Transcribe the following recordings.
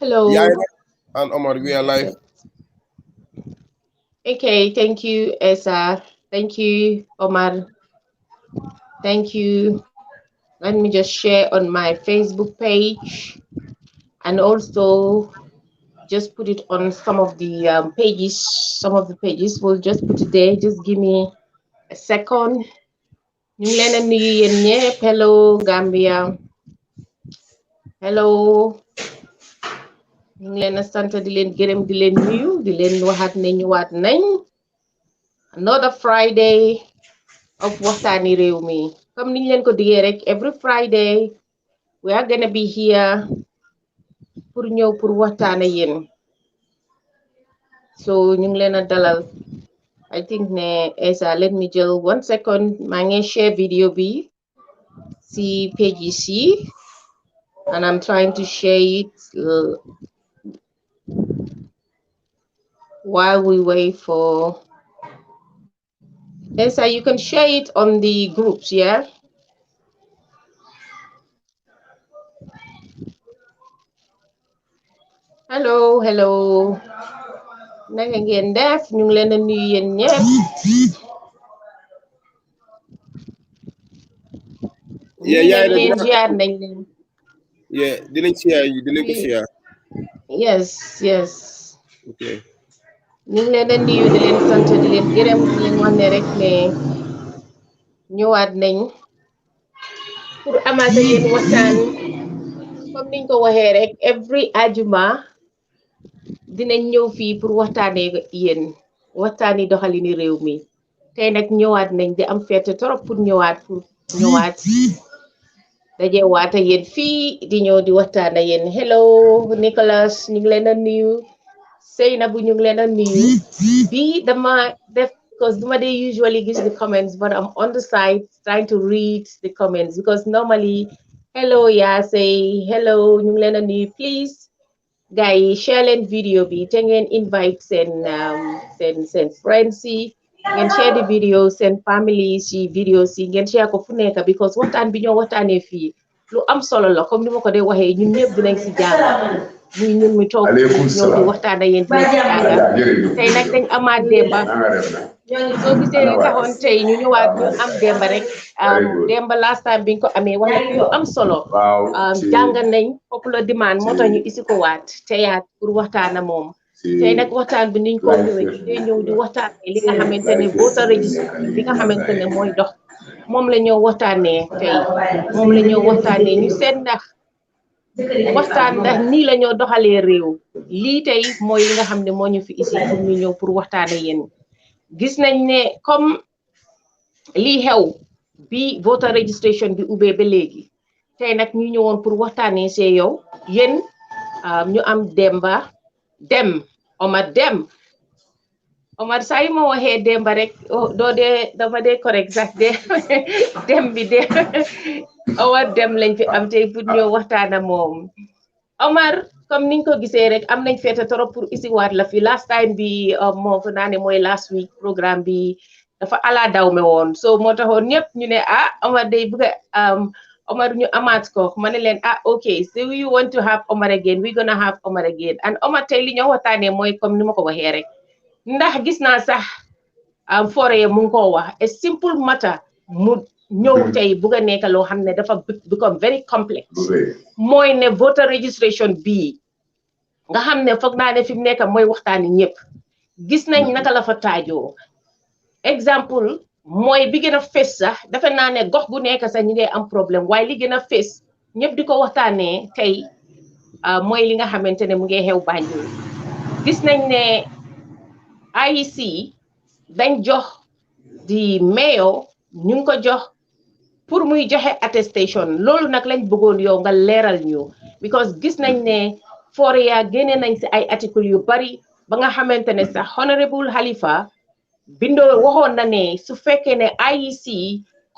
Yeah, Hello. and Omar, we are live. Okay, thank you, Esa. Thank you, Omar. Thank you. Let me just share on my Facebook page and also just put it on some of the pages. Some of the pages we'll just put it there. Just give me a second. Ñu ngi leen a nuyu yéen ñëpp. Hello, Gambia. Hello. Ñu ngi leen a sant di leen gërëm di leen nuyu di leen waxaat ne ñëwaat nañ. Another Friday of Wakhtaani Rewmi. Comme niñ leen ko digee rek every Friday we are gonna be here pour ñëw pour waxtaan ak yéen. So ñu ngi leen a dalal. I think ne Esa let me jël 1 second maa ngi share video bi si pages yi and I'm trying to share it while we wait for Esa, you can share it on the groups, yeah? Hello, hello. Naka ngeen def ñu ngi leen a nuyu yéen ñëpp. Yeah, Nuyu yeah, nañ leen ziar nañ leen. yeah. Didn't share you. Didn't go share. Yes, yes. Okay. ñu ngi leen a nuyu di leen sant di leen gërëm di leen wax ne rek ne ñëwaat nañ pour amaat ak yéen waxtaan comme niñ ko waxee rek every ajuma dinañ ñëw fii pour waxtaanee yéen waxtaani doxalini réew mi tey nag ñëwaat nañ di am fête trop pour ñëwaat dajewaat ak yéen fii di ñëw di waxtaan ak yéen hello Nicholas ñu ngi leen a nuyu Seynabou ñu ngi leen a nuyu bii dama def because duma dey usually gis the comments but I'm on the side trying to read the comments because normally hello yaa say hello ñu ngi leen a nuyu please gars yi share leen vidéo bi te ngeen invite seen friends yi ngeen share the video seen family si vidéo si ngeen share ko fu nekk because waxtaan bi ñoo waxtaanee fii lu am solo la comme ni ma ko dee waxee ñun ñëpp dinañ si jànga muy ñun mi toog ñëw di waxtaan ak yéen dinañ si jànga tey nag dañ amaat démba soo gisee li taxoon tey ñu ñëwaat ñu am démba rek démba last time biñ ko amee wax na lu am solo jàng nañ popular demand moo tax ñu isi ko waat teyaat pour waxtaana moom tey nag waxtaan bi niñ ko ñëwee ñu dee ñëw di waxtaanee li nga xamante ne voter registration bi nga xamante ne mooy dox moom la ñoo waxtaanee tey moom la ñoo waxtaanee ñu seet ndax waxtaan ndax nii la ñoo doxalee réew lii tey mooy li nga xam ne moo ñu fi isi pour ñu ñëw pour waxtaane yéen gis nañ ne comme lii xew bi voter registration bi ubbee ba léegi tey nag ñu ñëwoon pour waxtaanee see yow yéen ñu am Omar Omar saa yu ma waxee Demba rek doo dee dama dee correct sax de dem bi de Omar Dem lañ fi am tey pour ñëw waxtaana moom Omar comme niñ ko gisee rek am nañ feete trop pour isiwaat la fi last time bi moo fa naa ne mooy last week programme bi dafa ala dawme woon so moo taxoon ñëpp ñu ne Omar day bëgg Omar ñu amaat ko ma ne leen ok so we want to have Omar again we gonna have Omar again and Omar tey li ñoo waxtaanee mooy comme ni ma ko waxee rek ndax gis naa sax forêt mu ngi koo wax a simple matter mu ñëw tey bugg a nekk loo xam ne dafa become very complex mooy ne voter registration bii nga xam ne foog naa ne fi mu nekk mooy waxtaani ñëpp gis nañ naka la fa taajoo exemple mooy bi gën a fës sax dafa naa ne gox gu nekk sax ñi ngay am problème waaye li gën a fës ñëpp di ko waxtaanee tey mooy li nga xamante ne mu ngi xew Banjul gis nañ ne IEC dañ jox di mayor ñu ngi ko jox pour muy joxe attestation loolu nag lañ bëggoon yow nga leeral ñu because gis nañ ne Foria génne nañ si ay article yu bari ba nga xamante ne sax honorable Halifa bindoo waxoon na ne su fekkee ne IEC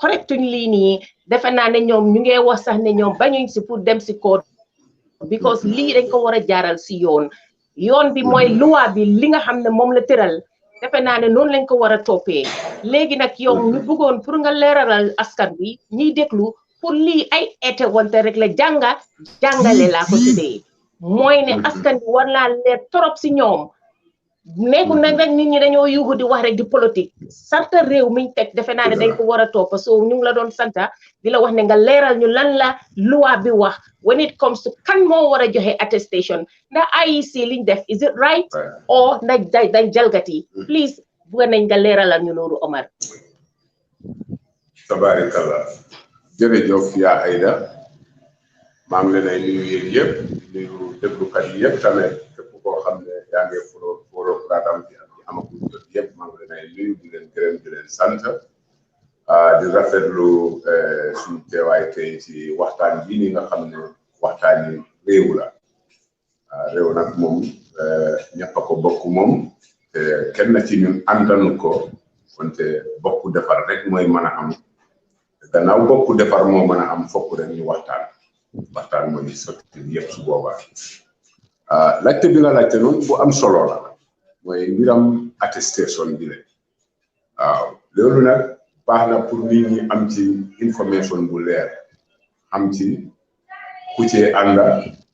correctuñ lii nii defe naa ne ñoom ñu ngi wax sax ne ñoom bañuñ si pour dem si court because lii dañ ko war a jaaral si yoon bi mooy loi bi li nga xam ne moom la tëral defe naa ne noonu lañ ko war a toppee léegi nag yow ñu bëggoon pour nga leeralal askan bi ñiy déglu pour lii ay été wante rek la jàngale laa ko tuddee mooy ne askan bi war naa leer torop si ñoom nekkul nag rek nit ñi dañoo yuuxu di wax rek di politique santa réew miñ teg defe naa ne dañ ko war a topp so ñu ngi la doon santa di la wax ne nga leeral ñu lan la loi bi wax when it comes to kan moo war a joxe attestation ndax IEC liñ def is it right or ndax dañ jalgati please bëgg nañ nga leeralal ñu loolu Omar. Tabarakallah jërëjëf yaa Aida maa ngi leen ay nuyu yéen yëpp nuyu déglukat yi yëpp tamit képp koo xam ne yaa ngi foro platam bi ak amagul jot yëpp maa ngi leen ay nuyu di leen gërëm di leen sant di rafetlu suñu teewaay tey ci waxtaan bii ni nga xam ne waxtaani réew la réew nag moom ñëpp a ko bokk moom te kenn ci ñun àndanu ko wante bokk defar rek mooy mën a am gannaaw bokk defar moo mën a am fokk rek ñu waxtaan mooy sotti yëpp su boobaa laajte bi nga laajte noonu bu am solo la mooy mbiram attestation bi le waaw loolu nag baax na pour nit ñi am ci information bu leer am ci ku ci ànd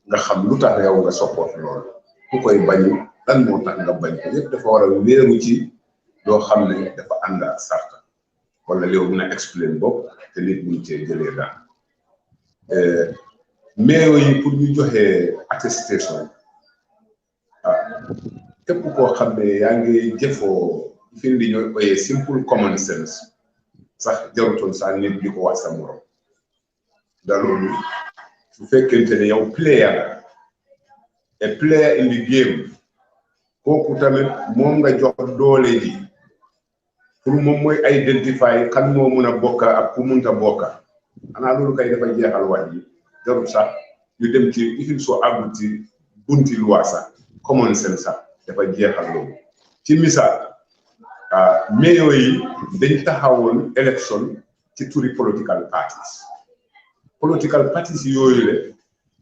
nga xam lu tax yow nga support loolu ku koy bañ lan moo tax nga bañ ko yëpp dafa war a wéeru ci doo xam ne dafa ànd ak sarta wala léew mun a explain bopp te nit mun cee jëlee daal mais yi pour ñu joxe attestation képp koo xam ne yaa ngi jëfoo fi li ñooy oyee simple common sense sax jarutoon sax nit di ko wax sa morom da loolu su fekkente ne yow player la player in the game kooku tamit moom nga jox doole ji pour moom mooy identify kan moo mun a bokka ak ku munta bokka xanaa loolu kay dafay jeexal wax yi jarul sax ñu dem ci ifin soo àggul ci bunti loi sax common sense sax dafa jeexal loolu ci misaal mayo yi dañ taxawoon élection ci turi political parties yooyu le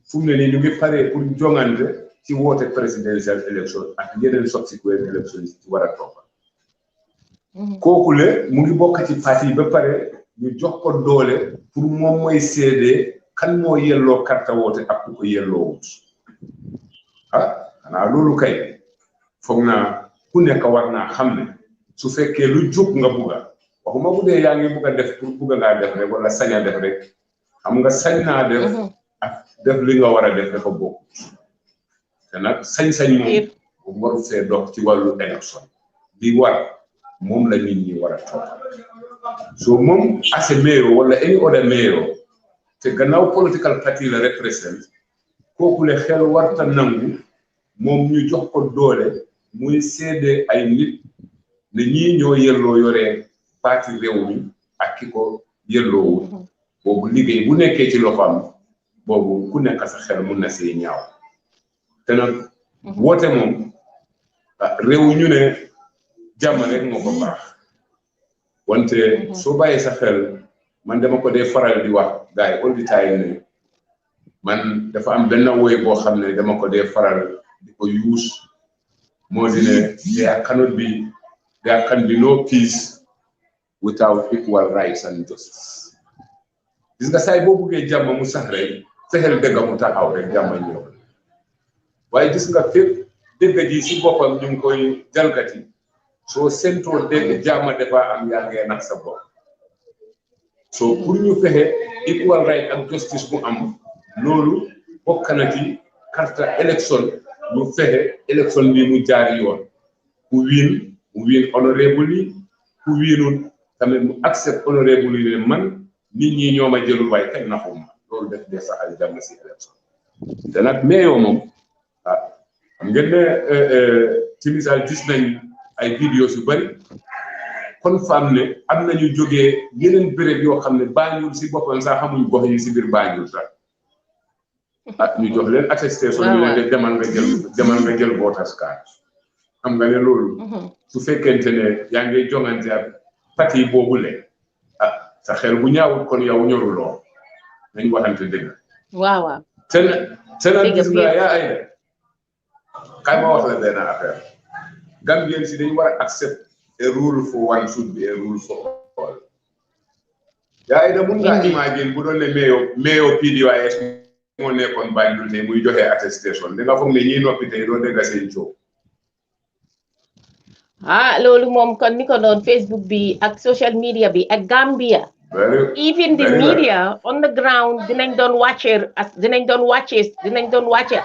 fu mu ne nii ñu ngi paree pour jongante ci woote presidential election ak yeneen subsequent election yi ci war a toppa kooku le mu ngi bokk ci parti yi ba pare ñu jox ko doole pour moom mooy seedee kan moo yelloo karta woote ak ku ko yelloo wut xanaa loolu kay foog naa ku nekk war naa xam ne su fekkee lu jub nga bugga waxuma bu dee yaa ngi bugga def pour bugga ngaa def rek wala sañ a def rek xam nga sañ naa def ak def li nga war a def dafa bokk te nag sañ-sañ moom waru fee dox ci wàllu élection bi war moom la nit ñi war a topp so moom as a mayor wala any other mayor te gannaaw political party la represent kooku le xel warta nangu moom ñu jox ko doole muy seede ay nit ne ñii ñoo yelloo yoree parti réew mi ak ki ko yelloowul boobu liggéey bu nekkee ci loxoom boobu ku nekk sa xel mun na see ñaaw te nag woote moom réew ñu ne jàmm rek moo ko baax wante soo bàyyee sa xel man dama ko dee faral di wax gars yi all the time ne man dafa am benn woy boo xam ne dama ko dee faral di ko use moo di ne there can be no peace without equal rights and justice gis nga saay boo buggee jàmm mu sax rek fexeel dëgg mu taxaw rek jàmm ñëw waaye gis nga fépp dëgg ji si boppam ñu ngi koy jalgati soo sentoo dëgg jàmm dafa am yaa ngee nax sa bopp so pour ñu fexe equal right ak justice mu am loolu bokk na ci carte élection ñu fexe élection bi mu jaar yoon ku win honorably ku winul tamit mu accept honorably ne man nit ñi ñoo ma jëlul waaye kenn naxuma loolu def dee saxal jàmm si élection te nag meeyoo moom xam ngeen ne ci misaal gis nañ ay vidéos yu bari confirme ne am nañu jógee yeneen béréb yoo xam ne Banjul si boppam sax xamuñ gox yi si biir Banjul sax ñu jox leen attestation ñu leen de demal nga jël voters card xam nga ne loolu su fekkente ne yaa ngi jongante ak parti boobule sa xel bu ñaawul kon yow ñoruloo nañ waxante dëgg waaw te nag gis nga yaa ay kay ma wax la benn affaire Gambien si dañu war a accept a rule for one should be a rule for all yaa ay da mun ngaa imagine bu doon ne mayo PDOIS moo nekkoon Banjul tey muy joxe attestation da nga foog ne ñi noppi tey doo dégg seen coow. loolu moom kon ni ko doon Facebook bi ak social media bi ak Gambia. Even the media on the ground dinañ doon wàccee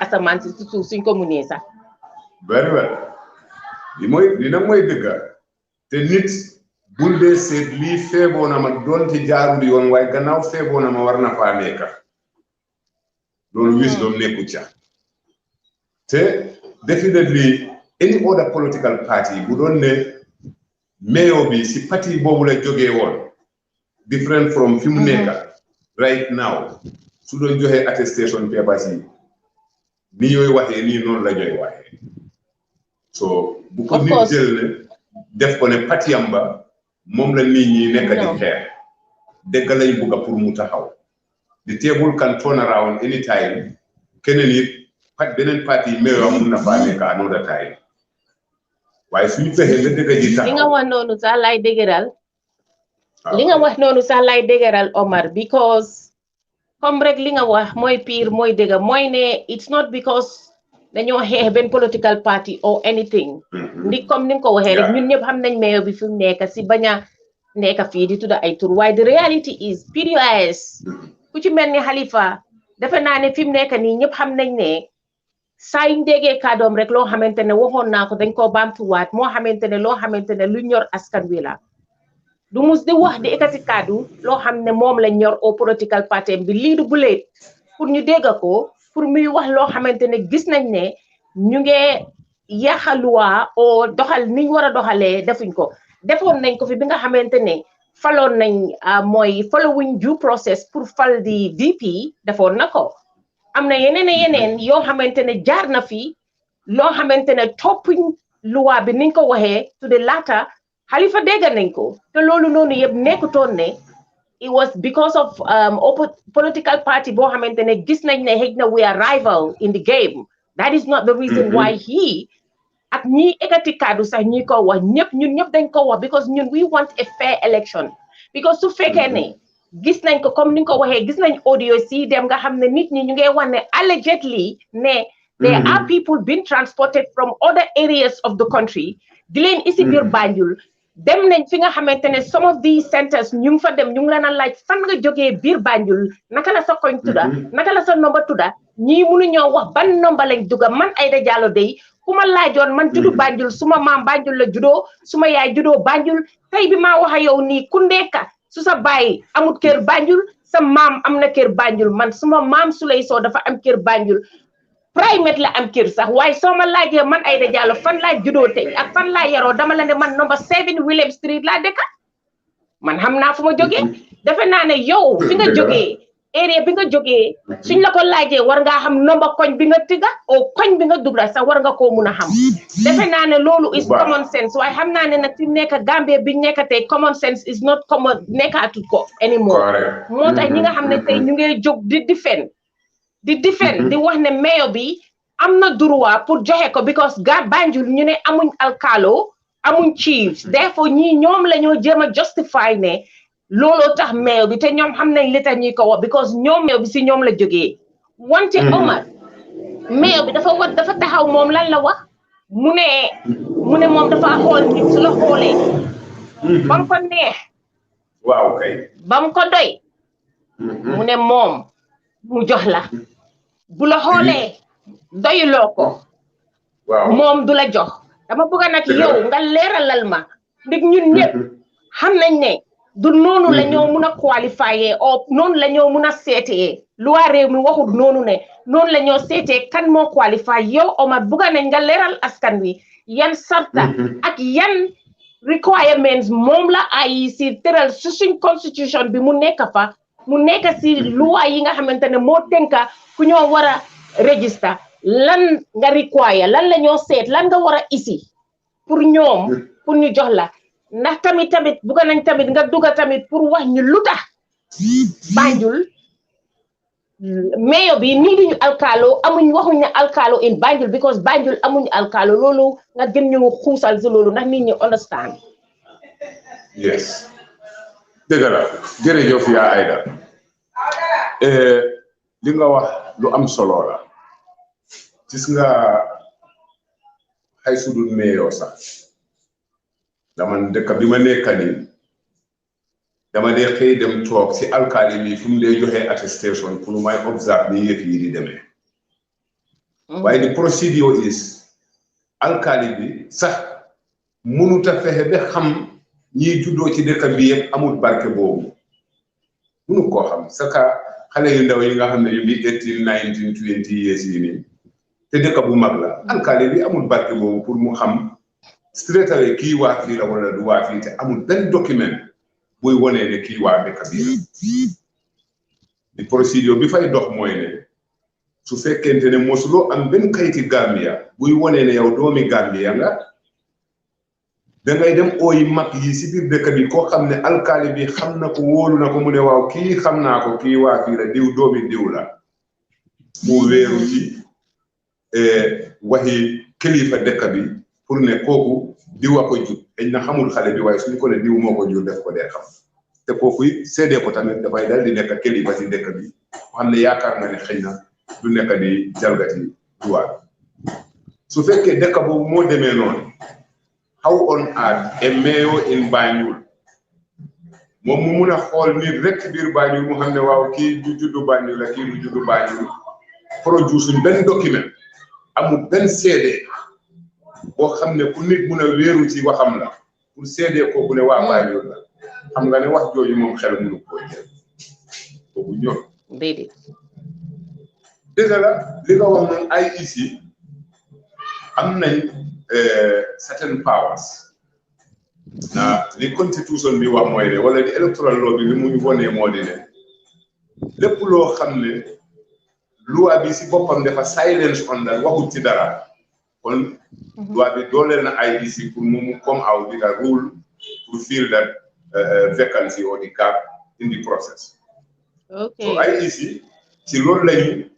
asamaan si suuf suñ ko munee sax. very well li nag mooy dëgg te nit bul dee seet lii feeboo na ma doonte jaarul yoon waaye gannaaw feeboo na ma war na faa nekka loolu wisdom nekku ca te definitely any other political party bu doon ne mayo bi si parti boobu la jógee woon different from fi mu nekka right now su doon joxe attestation papers yi ni ñooy waxee nii noonu la ñooy waxee so bu ko nit jël ne def ko ne patiyam ba moom la nit ñi nekk di xeex dégg lañ bugga pour mu taxaw the table can turn around anytime keneen it beneen parti mayo mun na faa nekk another time waaye suñu fexee nga dëgg ji taxaw li nga wax noonu sax lay dëgëral li nga wax noonu sax lay dëgëral Omar because comme rek li nga wax mooy pire mooy dëgg mooy ne it's not because dañoo xeex benn political party or anything ndi comme ni nga ko waxee rek ñun ñëpp xam nañ mayo bi fi mu nekk si bañ a nekk fii di tudda ay tur waaye the reality is PDOIS ku ci mel ni Halifa defe naa ne fi mu nekk nii ñëpp xam nañ ne saa yu déggee kàddoom rek loo xamante ne waxoon naa ko dañ koo baamtuwaat moo xamante ne loo xamante ne lu ñor askan wi la du mus di wax di ekkati kàddu loo xam ne moom la ñor au political party bi lii du buleet pour ñu dégg ko pour muy wax loo xamante ne gis nañ ne ñu ngi yaxaluwaa o doxal niñ war a doxalee defuñ ko defoon nañ ko fi bi nga xamante ne faloon nañ mooy following due process pour fal di VP defoon na ko am na yeneen yoo xamante ne jaar na fi loo xamante ne toppuñ luwaa bi niñ ko waxee to the latter Halifa dégg nañ ko te loolu noonu yëpp nekkutoon ne it was because of political party boo xamante ne gis nañ ne xëy na we are rival in the game that is not the reason why he ak ñi ekati kaddu sax ñi ko wax ñun ñëpp dañ ko wax because ñun we want a fair election because su fekkee ne gis nañ ko comme ni nga ko waxee gis nañ audio si dem nga xam ne nit ñi ñu ngi wax ne allegedly ne there are people being transported from other areas of the country di leen isi biir Banjul dem nañ fi nga xamante ne some of these centers ñu ngi fa dem ñu ngi leen a laaj fan nga jógee biir Banjul naka la sa koñ tudda naka la sa nomba tudda ñii mënuñoo wax ban nomba lañ dugga man Aida Jallow dey ku ma laajoon man juddu Banjul suma maam Banjul la juddoo suma yaay juddoo Banjul tey bi maa wax a yow nii ku nekk su sa baay amul kër Banjul sa maam am na kër Banjul man suma maam Suley Sow dafa am kër Banjul primate la am kër sax waaye soo ma laajee man Aida Jallow fan laa juddoo tey ak fan laa yaroo dama la ne man number 7 William Street laa dëkka man xam naa fu ma jógee defe naa ne yow fi nga jógee area bi nga jógee suñ la ko laajee war ngaa xam number koñ bi nga tiga o koñ bi nga dugla sax war nga koo mun a xam defe naa ne loolu is common sense waaye xam naa ne nag fi nekk Gambia biñ nekk tey common sense is not common nekkaatut ko anymore moo tax ñi nga xam ne tey ñu ngi jóg di defend di wax ne mayo bi am na droit pour joxe ko because Banjul ñu ne amuñ alkalo amuñ chiefs therefore ñii ñoom la ñoo jéem a justify ne looloo tax mayo bi te ñoom xam nañ li tax ñuy ko wax because ñoom mayo bi si ñoom la jógee wante Omar mayo bi dafa taxaw moom lan la wax mu ne moom dafa xool nit su la xoolee ba mu ko neex waaw kay ba mu ko doy mu ne moom mu jox la bu la xoolee doyuloo ko moom du la jox dama bëgg nag yow nga leeralal ma ndig ñun ñëpp xam nañ ne du noonu la ñoo mun a qualifier o noonu la ñoo mun a seetee loi réew mi waxut noonu ne noonu la ñoo seetee kan moo qualifier yow Omar bëgg nañ nga leeral askan wi yan sarta ak yan requirements moom la IEC tëral su suñ constitution bi mu nekk fa mu nekk si loi yi nga xamante ne moo tënka ku ñoo war a register lan nga require lan la ñoo seet lan nga war a isi pour ñoom pour ñu jox la ndax tamit bugg nañ tamit nga dugga tamit pour wax ñu lu tax Banjul mayo bi nii duñu alkaalo waxuñ ne alkaalo in Banjul because Banjul amuñu alkaalo loolu nga gën ñu xuusal si loolu ndax nit ñi understand yes dëgg la jërëjëf yaa Aida li nga wax lu am solo la gis nga xay sudul meeyoo sax dama dëkk bi ma nekk nii dama dee xëy dem toog si alkaali bi fu mu dee joxee attestation pour may observe ni yëf yi di demee waaye the procedure is alkaali bi sax mënut a fexe ba xam ñiy juddoo ci dëkk bi yëpp amul barke boobu mënu koo xam saka xale yu ndaw yi nga xam ne yu ngi 18 19 20 years yi nii te dëkk bu mag la alkaali bi amul barke boobu pour mu xam straight away kii waa fii la wala du waa fii te amul benn document buy wonee ne kii waa dëkk bi la di procédure bi fay dox mooy ne su fekkente ne mosuloo am benn kayiti Gambia buy wonee ne yow doomi Gambia nga da ngay dem ooyi mag yi si biir dëkk bi koo xam ne alkaali bi xam na ko wóolu na ko mu ne waaw kii xam naa ko kii waa fii la diw doomi diw la mu wéeru ci waxi kilifa dëkk bi pour ne kooku diw a ko jur dañ na xamul xale bi waaye suñu ko ne diw moo ko jur def ko dee xam te kooku it seedee ko tamit dafay dal di nekk kilifa si dëkk bi xam ne yaakaar na ne xëy na du nekk di jalgati duwaat su fekkee dëkk boobu moo demee noonu how on earth a mayor in Banjul moom mu mun a xool nit rek biir Banjul mu xam ne waaw kii du juddu Banjul la kii du juddu Banjul produit suñ benn document amul benn seede boo xam ne ku nit mun a wéeru ci waxam la pour seede kooku ne waa Banjul la xam nga ne wax jooju moom xel mënu koo jël boobu ñor déedéet dëgg la li nga wax noonu IEC am nañ certain powers na li constitution bi wax mooy ne wala di electoral law bi li muy wonee moo di ne lépp loo xam ne loi bi si boppam dafa silence on that waxul ci dara kon loi bi dooleel na IEC pour mu come out with a rule to fill that vacancy or the gap in the process. Okay. So IEC ci loolu lañu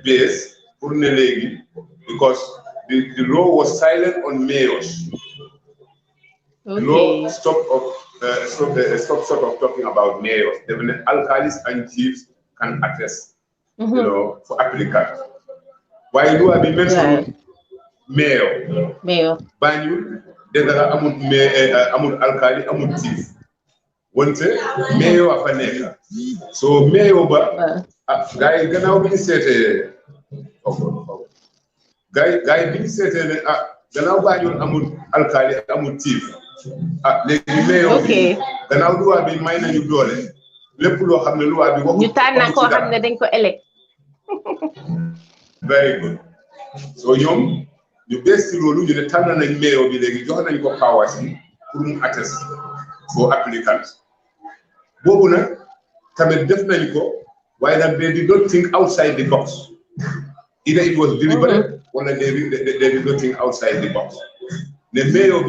base pour ne léegi because the law was silent on mayors. Okay. The law stopped sort of talking about mayors. The alcalis and chiefs can attest, you know, for applicants. Why do I be mentioned mayor? Mayor. Banjul, there are amul alkali, amul chief. Once mayor afaneka. So mayor ba guy gannaaw bi ñu seetee guy bi ñu seetee ne gannaaw Banjul amul alkali amul chief léegi mayor bi gannaaw loi bi may nañu doole lépp loo xam ne loi bi waxu ñu tànn koo xam ne dañ ko élect. very good so ñoom ñu bees ci loolu ñu ne tànn nañ mayor bi léegi jox nañ ko powers yi pour mu attest for applicants boobu nag tamit def nañ ko waaye nag they did not think outside the box. Either it was deliberate or they did not think outside the box. The mayor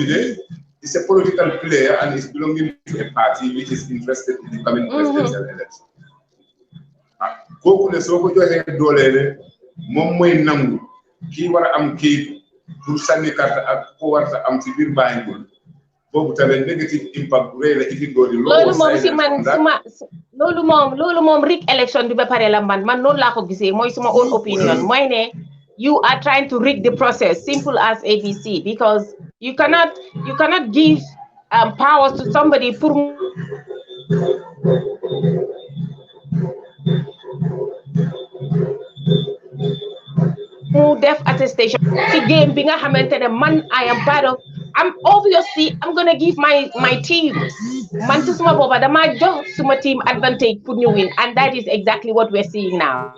is a political player and is belonging to a party which is interested in becoming presidential election. Kooku ne soo ko joxee doole ne moom mooy nangu kii war a am kii pour sànni carte ak ko war a am ci biir Banjul boobu tamit negative impact bu rëy la ci biir loolu moom si man loolu moom rig election bi ba pare la man noonu laa ko gisee mooy suma own opinion mooy ne you are trying to rig the process simple as ABC because you cannot give powers to somebody pour mu def attestation ci game bi nga xamante ne man I am part of. I'm gonna give my team man ci suma booba dama jox suma team advantage pour ñu win and that is exactly what we're seeing now.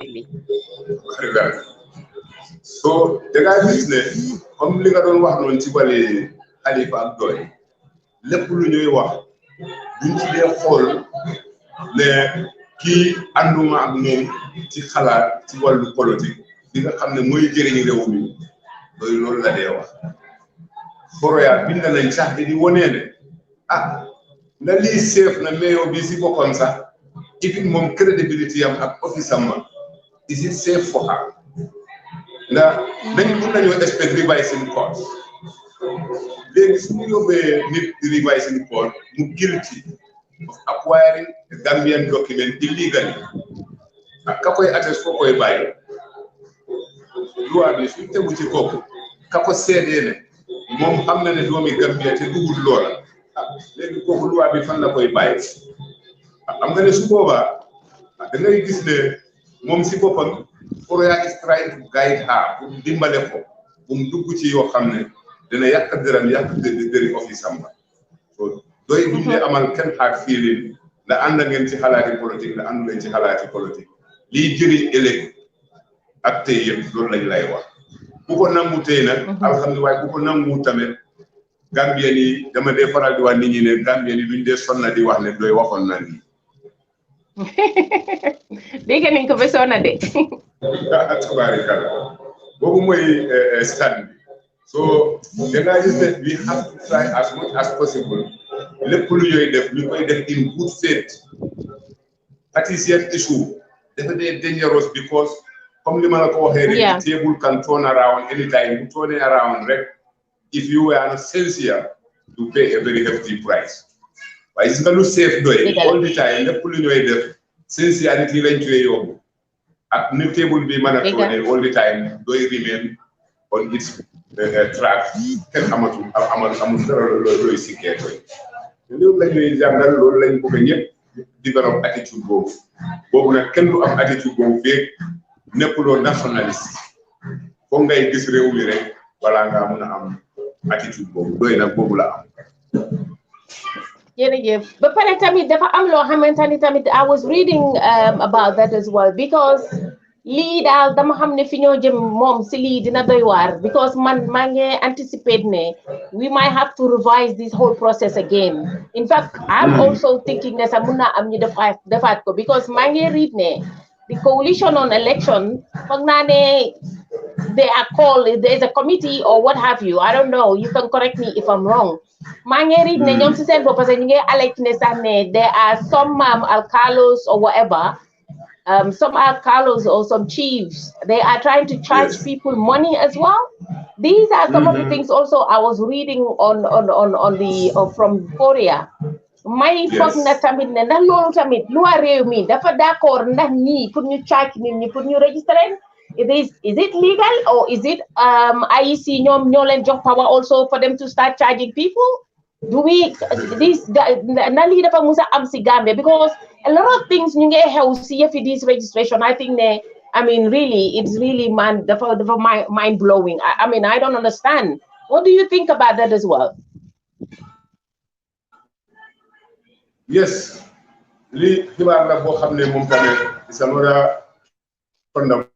So da ngaa gis ne comme li nga doon wax noonu ci wàllu Halifa ak doy lépp lu ñuy wax duñ ci dee xool ne kii ànduma ak moom ci xalaat ci wàllu politique bi nga xam ne mooy jëriñ réew mi loolu la dee wax. Boroya bind nañ sax di wone ne na lii seef na mayor bi si boppam sax even moom credibility am ak office am is it safe for her ndax dañ mun nañoo expect revising court léegi su ñu yóbbee nit di revising court mu guilty of acquiring a Gambian document illegally ka koy atteste foo koy bàyyi loi bi suñ tegu ci kooku ka ko seedee ne moom xam na ne doomi Gambia te dugul loola léegi kooku loi bi fan la koy bàyyi xam nga ne su boobaa da ngay gis ne moom si boppam Foroyaa is trying to guide her pour dimbale ko bu mu dugg ci yoo xam ne dina yàq dëram yàq dëri office am ba so doy duñ ne amal kenn hard feeling la ànd ngeen ci xalaati politique la àndu leen ci xalaati politique lii jëriñ ëllëg ak tey yëpp loolu lañ lay wax bu ko nangu tey nag alhamdulilah waaye bu ko nangu tamit Gambien yi dama dee faral di wax nit ñi ne Gambien yi duñ dee sonna di wax ne doy waxoon na nii dégg nañ ko ba sonna de tabaarikalla boobu mooy stand bi so da ngaa gis ne we have to try as much as possible lépp lu ñuy def ñu koy def in good faith partisan issue dafa dee dangerous because comme li ma la ko waxee rek the table can turn around anytime bu turning around rek if you were not sincere to pay a very hefty price waaye gis nga lu safe doy all the time lépp lu ñuy def sincerity lañ cee yóbbu ak ni table bi mën a tourner all the time doy remain on its track kenn amul dara looy sikkee doy loolu la ñuy jàngal loolu lañ bëgg ñëpp develop attitude boobu nag kenn du am attitude boobu feeg nekkuloo nationaliste foog ngay gis réew mi rek balaa ngaa mën a am attitude boobu doy nag boobu la am. jërëjëf ba pare tamit dafa am loo xamante ni tamit I was reading about that as well because lii daal dama xam ne fi ñoo jëm moom si lii dina doy waar because man maa ngi anticipate ne we might have to revise this whole process again in fact I'm also thinking ne sax mun naa am ñu defaat ko because maa ngi read ne the coalition on election foog naa ne they are called there's a committee or what have you I don't know you can correct me if I'm wrong maa ngi read ne ñoom si seen bopp parce que ñu ngi alert ne sax ne there are some alcalos or whatever some alcalos or some chiefs they are trying to charge people money as well. These are some of the things also I was reading on the from Korea. May foog na tamit ne ndax loolu tamit lu waa réew mi dafa d'accord ndax ñii pour ñu charge nit ñi pour ñu register is it legal or is it IEC ñoom ñoo leen jox power also for them to start charging people? Do we na lii dafa musa am si Gambia because a lot of things ñu ngi xew si yëfi this registration I think ne I mean really it's really dafa mind blowing I mean I don't understand. What do you think about that as well? Yes, li xibaar la boo xam ne moom tamit is another fundamental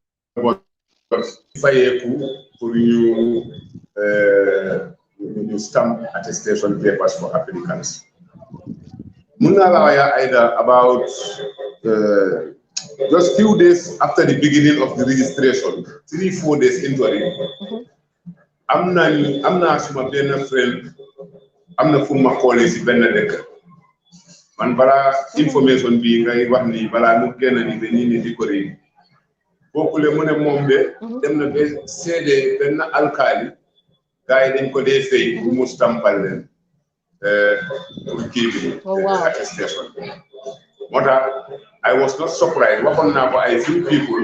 fayeeku pour ñu stamp attestation papers for applicants. Mun naa la wax Aida about just few days after the beginning of the registration 3-4 days into it am naa suma benn friend am na fu ma xoolee si benn dëkk man balaa information bi ngay wax ni balaa mu génn ni dañuy ni di ko réegi bokkule mu ne moom de dem na ba seede benn alkaali gars yi dañ ko dee fay bu mu stampal leen pour kii bi attestation moo tax I was not surprised waxoon naa ko ay few people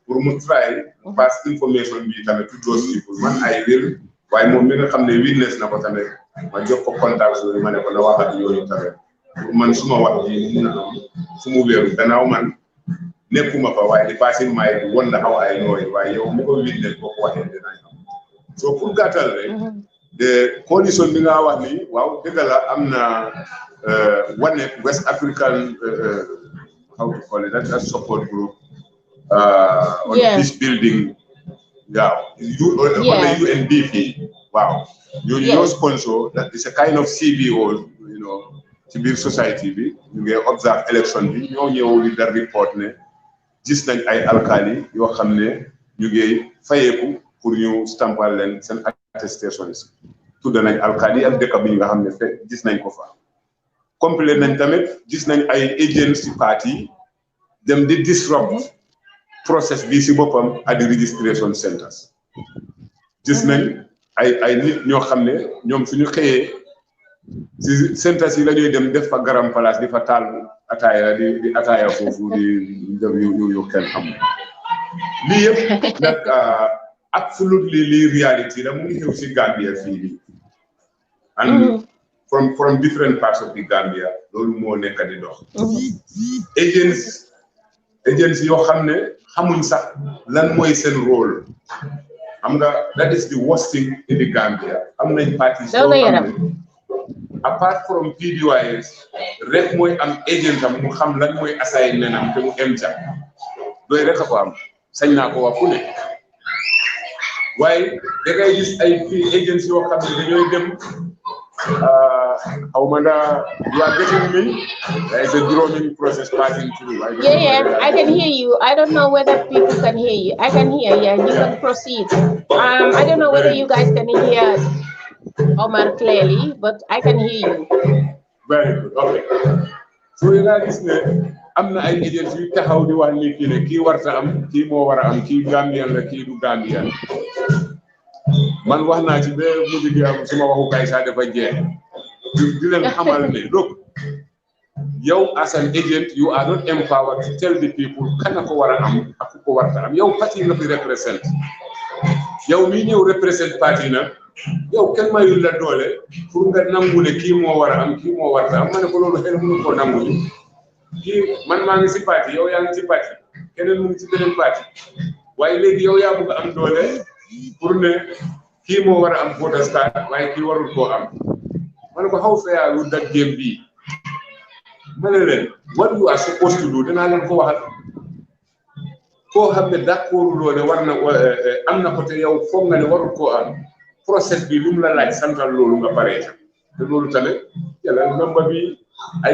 pour mu try pass information bi tamit to those people man ay will waaye moom mi nga xam ne witness na ko tamit ma jox ko contact yooyu ma ne ko na wax ak yooyu tamit man suma wax ji mun a am fu mu wéeru gannaaw man nekkuma fa waaye di passing my wonder how I know it waaye yow mi ko witness boo ko waxee dinañ am so pour gàttal rek de coalition bi nga wax ni waaw dëgg la am na one West African how to call it that support group on this building UNDP wow you sponsor that is a kind of CBO you know ci biir society bi ñu ngi observe election bi ñoo ñëw li dar report ne gis nañ ay alkali yoo xam ne ñu ngi fayeeku pour ñu stampal leen seen attestations tudd nañ alkali ak dëkk bi nga xam ne fekk gis nañ ko fa complet nañ tamit gis nañ ay agents ci parti dem di disrupt process bi si boppam at the registration centers gis nañ ay nit ñoo xam ne ñoom suñu xëyee si centre si la ñuy dem def fa garam place di fa taal ataaya di ataaya foofu di dem yu kenn xam lii yëpp nag absolutely lii reality la mu ngi xew si Gambia fii nii and from different parts of the Gambia loolu moo nekk di dox agents yoo xam ne xamuñ sax lan mooy seen rôle xam nga that is the worst thing in the Gambia am nañ parties yoo xam ne apart from PDOIS rek mooy am agent am mu xam lan mooy assignment am te mu em ca doy rek a ko am sañ naa ko wax fu ne waaye da ngay gis ay agents yoo xam ne dañooy dem xaw ma ndaa you are getting me there is a droning process passing through. Yeah, I can hear you. I don't know whether people can hear you. I can hear, yeah, you can proceed. I don't know whether you guys can hear Omar clearly, but I can hear you. Very good. Okay. So you guys ne am na ay agents yu taxaw di wax ni kii ne kii warta am kii moo war a am kii Gambian la kii du Gambian man wax naa ci ba mujj gi am suma waxukaay sax dafa jeex di leen xamal ne look yow as an agent you are not empowered to tell the people kan ko war a am ak ko warta am yow parti nga fi represent yow mi ñëw represent parti na yow kenn mayul la doole pour nga nangu ne kii moo war a am kii moo warta am ma ne ko loolu xel mënu ko nangu kii man maa ngi si parti yow yaa ngi si parti keneen mu ngi si beneen parti waaye léegi yow yaa bëgg am doole pour ne kii moo war a am voters card waaye kii warul koo am ma ne ko how fair would that game be ma ne leen what you are supposed to do danaa leen ko waxal koo xam ne d'accord loo ne war na am na ko te yow foog nga ne warul koo am process bi lu mu la laaj santal loolu nga paree te loolu tamit yàlla number bi ay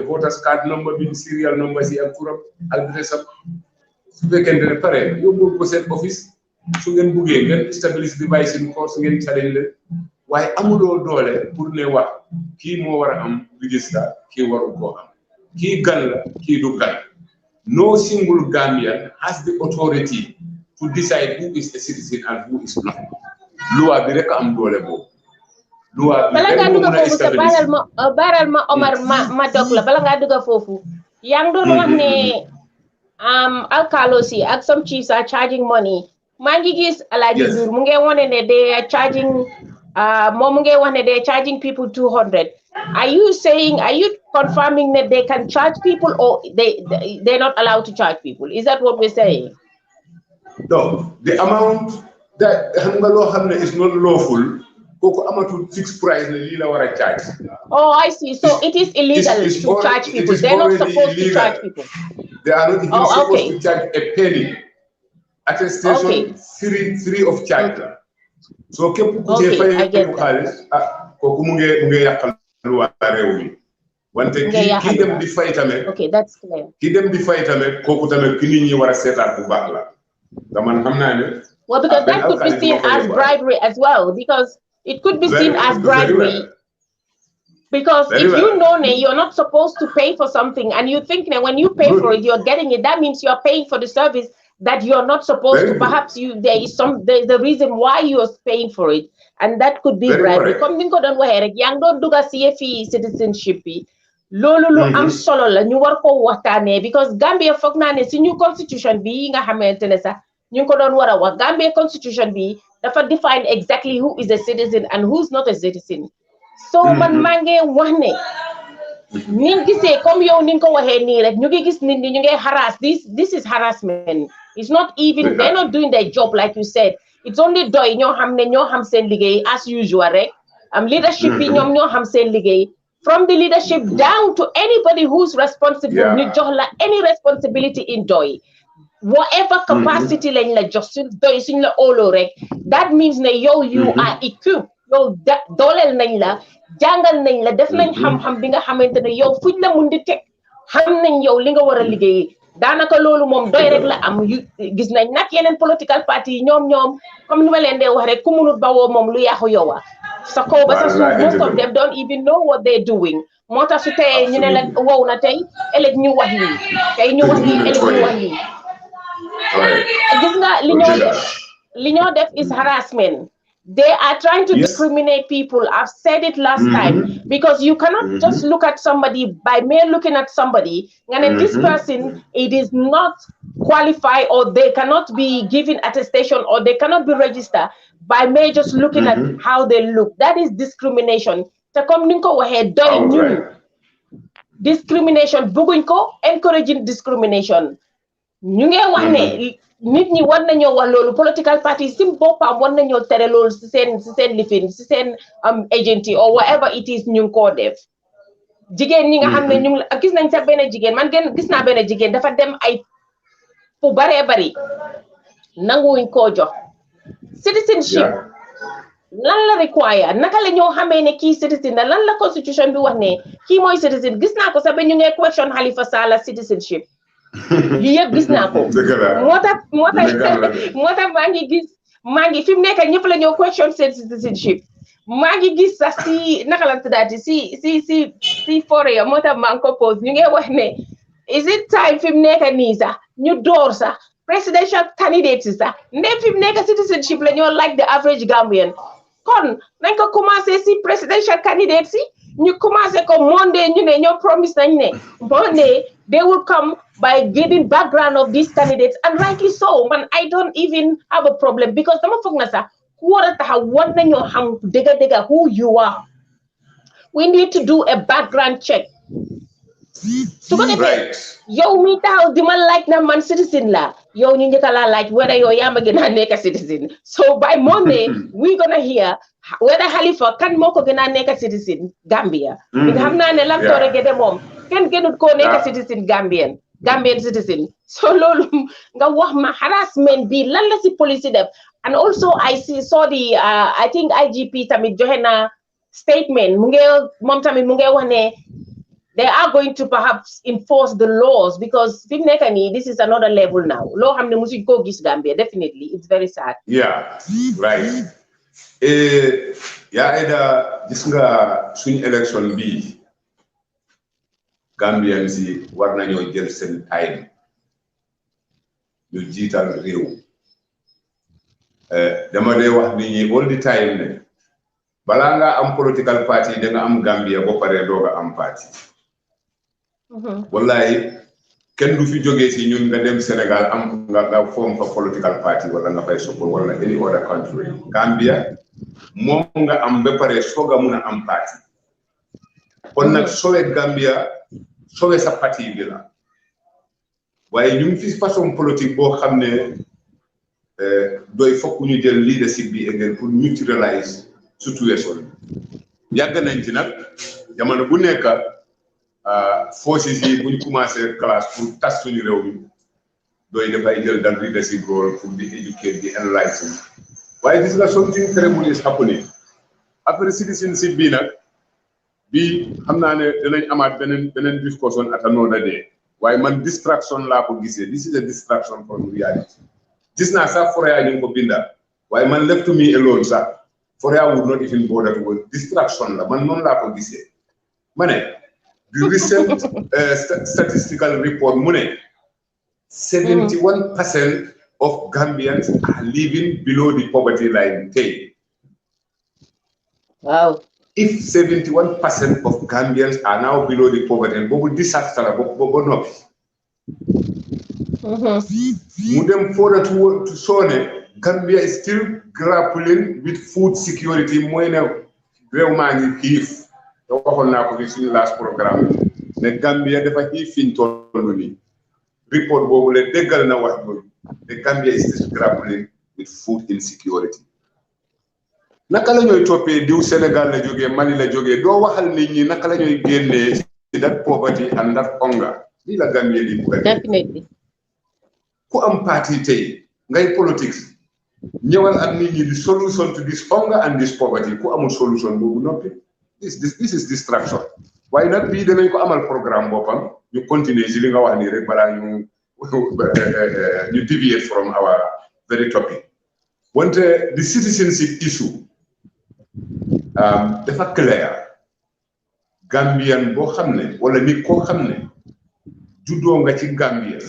voters card number bi serial number si ak turam adresse am su fekkente ne pare yóbbul ko seen office su ngeen buggee ngeen establish di bàyyi seen course ngeen challenge leen waaye amuloo doole pour ne wax kii moo war a am register kii warul koo am kii gan la kii du gan no single Gambian has the authority to decide who is a citizen and who is not loi bi rek am doole boobu loi bi bala ngaa dugg foofu sa baral ma Omar ma dog la bala ngaa dugg foofu yaa ngi doon wax ne alkalos yi ak some chiefs are charging money maa ngi gis Alaaji Ndour mu ngi wane ne they are charging moom mu ngi wax ne they are charging people 200. Are you confirming that they can charge people or they're not allowed to charge people? Is that what we're saying? No, the amount that xam nga loo xam ne is not lawful kooku amatul fixed price ne lii la war a charge. Oh, I see. So it is illegal to charge people. They're not supposed to charge people. They are not even supposed to charge a penny. Attestation free of charge. So képp ku ci fay ko xaalis kooku mu ngi yàqal lu waa réew mi wante ki dem di fay tamit that's clear. Ki dem di fay tamit kooku tamit ki nit ñi war a seetaat bu baax la dama xam naa ne well, because that could be seen as bribery as well, because it could be seen as bribery. Because if you know you're not supposed to pay for something and you think that when you pay for it, you're getting it, that means you're paying for the service that you're not supposed to. Perhaps there's a reason why you're paying for it. And that could be bribery. Comme ni ko doon waxee rek yaa ngi doon dugg CFE citizenship bi loolu lu am solo la ñu war ko waxtaanee because Gambia foog naa ne si ñu constitution bi nga xamante ne sax ñu ko doon war a wax Gambia constitution bi dafa define exactly who is a citizen and who's not a citizen. So man maa ngi wax ne ni gisee comme yow ni nga ko waxee nii rek ñu ngi gis nit ñi ñu ngi harass this is harassment. It's not even they're not doing their job like you said. It's only doy ñoo xam ne ñoo xam seen liggéey as usual rek leadership bi ñoom ñoo xam seen liggéey from the leadership down to anybody who's responsible ñu jox la any responsibility in doy whatever capacity lañ la jox suñ doy suñ la óoloo rek that means ne yow you are equipped yow dooleel nañ la jàngal nañ la def nañ xam-xam bi nga xamante ne yow fuñ la mun di teg xam nañ yow li nga war a liggéey daanaka loolu moom doy rek la am gis nañ nag yeneen political party yi ñoom comme ni ma leen dee wax rek ku munut bawoo moom lu yàqu yow sa kaw ba sa suuf most of them don't even know what they're doing moo tax su teyee ñu ne la wow na tey ëllëg ñu wax lii tey ñu wax lii ëllëg ñu wax lii gis nga li ñoo def is harassment They are trying to discriminate people. I've said it last time, because you cannot just look at somebody by mere looking at somebody and then this person, it is not qualified, or they cannot be given attestation, or they cannot be registered by mere just looking at how they look. That is discrimination. Discrimination bëgguñ ko, encouraging discrimination. ñu ngi wax ne nit ñi war nañoo wax loolu, political parties sim boppam war nañoo tere loolu si seen lifin si seen agency or whatever it is ñu ngi koo def. Jigéen ñi nga xam ne ñu ngi gis nañ sax benn jigéen, man gis naa benn jigéen dafa dem ay fu baree bari nanguwuñ koo jox citizenship. Lan la require, naka la ñoo xamee ne kii citizen la, lan la constitution bi wax ne kii mooy citizen. Gis naa ko sax ba ñu ngi question Halifa Sallah citizenship. Lii yëpp gis naa ko. moo tax maa ngi fi mu nekk ñëpp la ñoo question seen citizenship. maa ngi gis sax si naka la tuddaati si forêt moo tax maa ngi ko pose ñu ngi wax ne is it time fi mu nekk nii sax ñu door sax presidential candidates sax ndem fi mu nekk citizenship la ñoo like the average Gambian. Kon nañ ko commencé si presidential candidates yi ñu commencé ko Monday ñu ne ñoo promise nañ ne Monday they will come by giving background of these candidates, and rightly so. Man, I don't even have a problem, because dama foog na sax ku war a taxaw war nañoo xam dëgg who you are. We need to do a background check. su ko defee yow mi taxaw di ma laaj na man citizen la, yow ñu njëkk laa laaj whether yow yaa ma gën a nekk citizen. So by Monday we gonna hear whether Halifa kan moo ko gën a nekk citizen Gambia. Nga xam naa ne lam toore gede moom kenn gënut koo nekk citizen Gambian citizen. So loolu nga wax ma harassment bi lan la si police def. And also I saw the I think IGP tamit joxe na statement moom tamit mu ngi wax ne they are going to perhaps enforce the laws, because this is another level now. Law hamne musuñ ko gis Gambia, definitely. It's very sad. Yeah, right. Ida gis nga suñ election bi Gambians yi war nañoo jël seen time ñu jiital réew. Dama dee wax nit ñi all the time ne balaa nga am political party da nga am Gambia ba pare dooga am party. Wallahi kenn du fi jógee si ñun nga dem Sénégal am nga form fa political party wala nga fay support wala any other country. Gambia moom nga am ba pare sooga mun a am party. Kon nag sowe Gambia sowe sa parti bi la waaye ñu ngi fi façon politique boo xam ne doy fokk ñu jël leadership bi again pour neutralize situation yàgg nañ ci nag jamono bu nekk forces yi buñ commencé classe pour tas suñu réew mi doy dafay jël dal leadership role pour di educate di enlighten waaye gis nga something terrible is happening après citizenship bi nag bi xam naa ne danañ amaat beneen discussion at another day waaye man distraction laa ko gisee. This is a distraction from reality. Gis naa sax Forea ñu ko binda waaye man left to me alone sax Forea would not even bother to go. Distraction la man noonu laa ko gisee. Ma ne the recent statistical report mu ne 71% of Gambians are living below the poverty line tey. Wow. If 71% of Gambians are now below the poverty line, bobu disaster la bobu noppi. Mu dem further to show ne Gambia is still grappling with food security. Mooy ne réew maa ngi xiif. te waxoon naa ko fi suñu last programme ne Gambia dafa xiif fiñ tollu nii. Report boobu le déggal na wax loolu. The Gambia is still grappling with food insecurity. Naka la ñooy toppee diw Sénégal la jógee Mali la jógee doo waxal nit ñi naka la ñooy génnee ci that poverty and that hunger. Lii la Gambia di bugg a definitely. Ku am parti tey ngay politics ñëwal ak nit ñi di solution to this hunger and this poverty. Ku amul solution boobu noppi. This is distraction. Waaye nag bii danañ ko amal programme boppam ñu continuer ci li nga wax nii rek balaa ñu deviate from our very topic. Wante the citizenship issue dafa clair. Gambian boo xam ne wala nit koo xam ne juddoo nga ci Gambia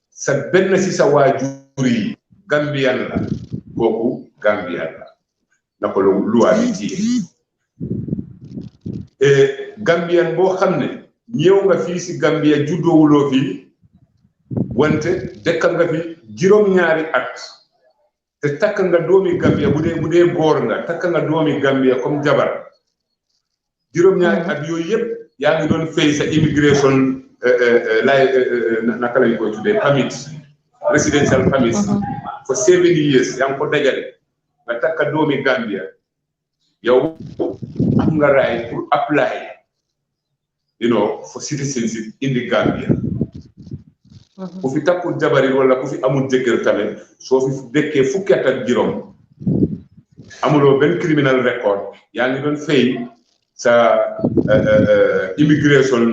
sa benn ci sa waajur yi Gambian la kooku Gambian la na ko loi bi téye et Gambien boo xam ne ñëw nga fii si Gambia juddoowuloo fii wante dëkk nga fi juróom-ñaari at te takk nga doomi Gambia bu dee góor nga takk nga doomi Gambia comme jabar juróom-ñaari at yooyu yëpp yaa ngi doon fay sa immigration naka lañ koy tuddee permit residential permit for 7 years yaa ngi ko dajale nga takk doomi Gambia yow am nga right pour apply for citizenship in the Gambia ku fi takkul jabarit wala ku fi amul jëkkër tamit soo fi dëkkee fukki at ak juróom amuloo benn criminal record yaa ngi doon fay sa immigration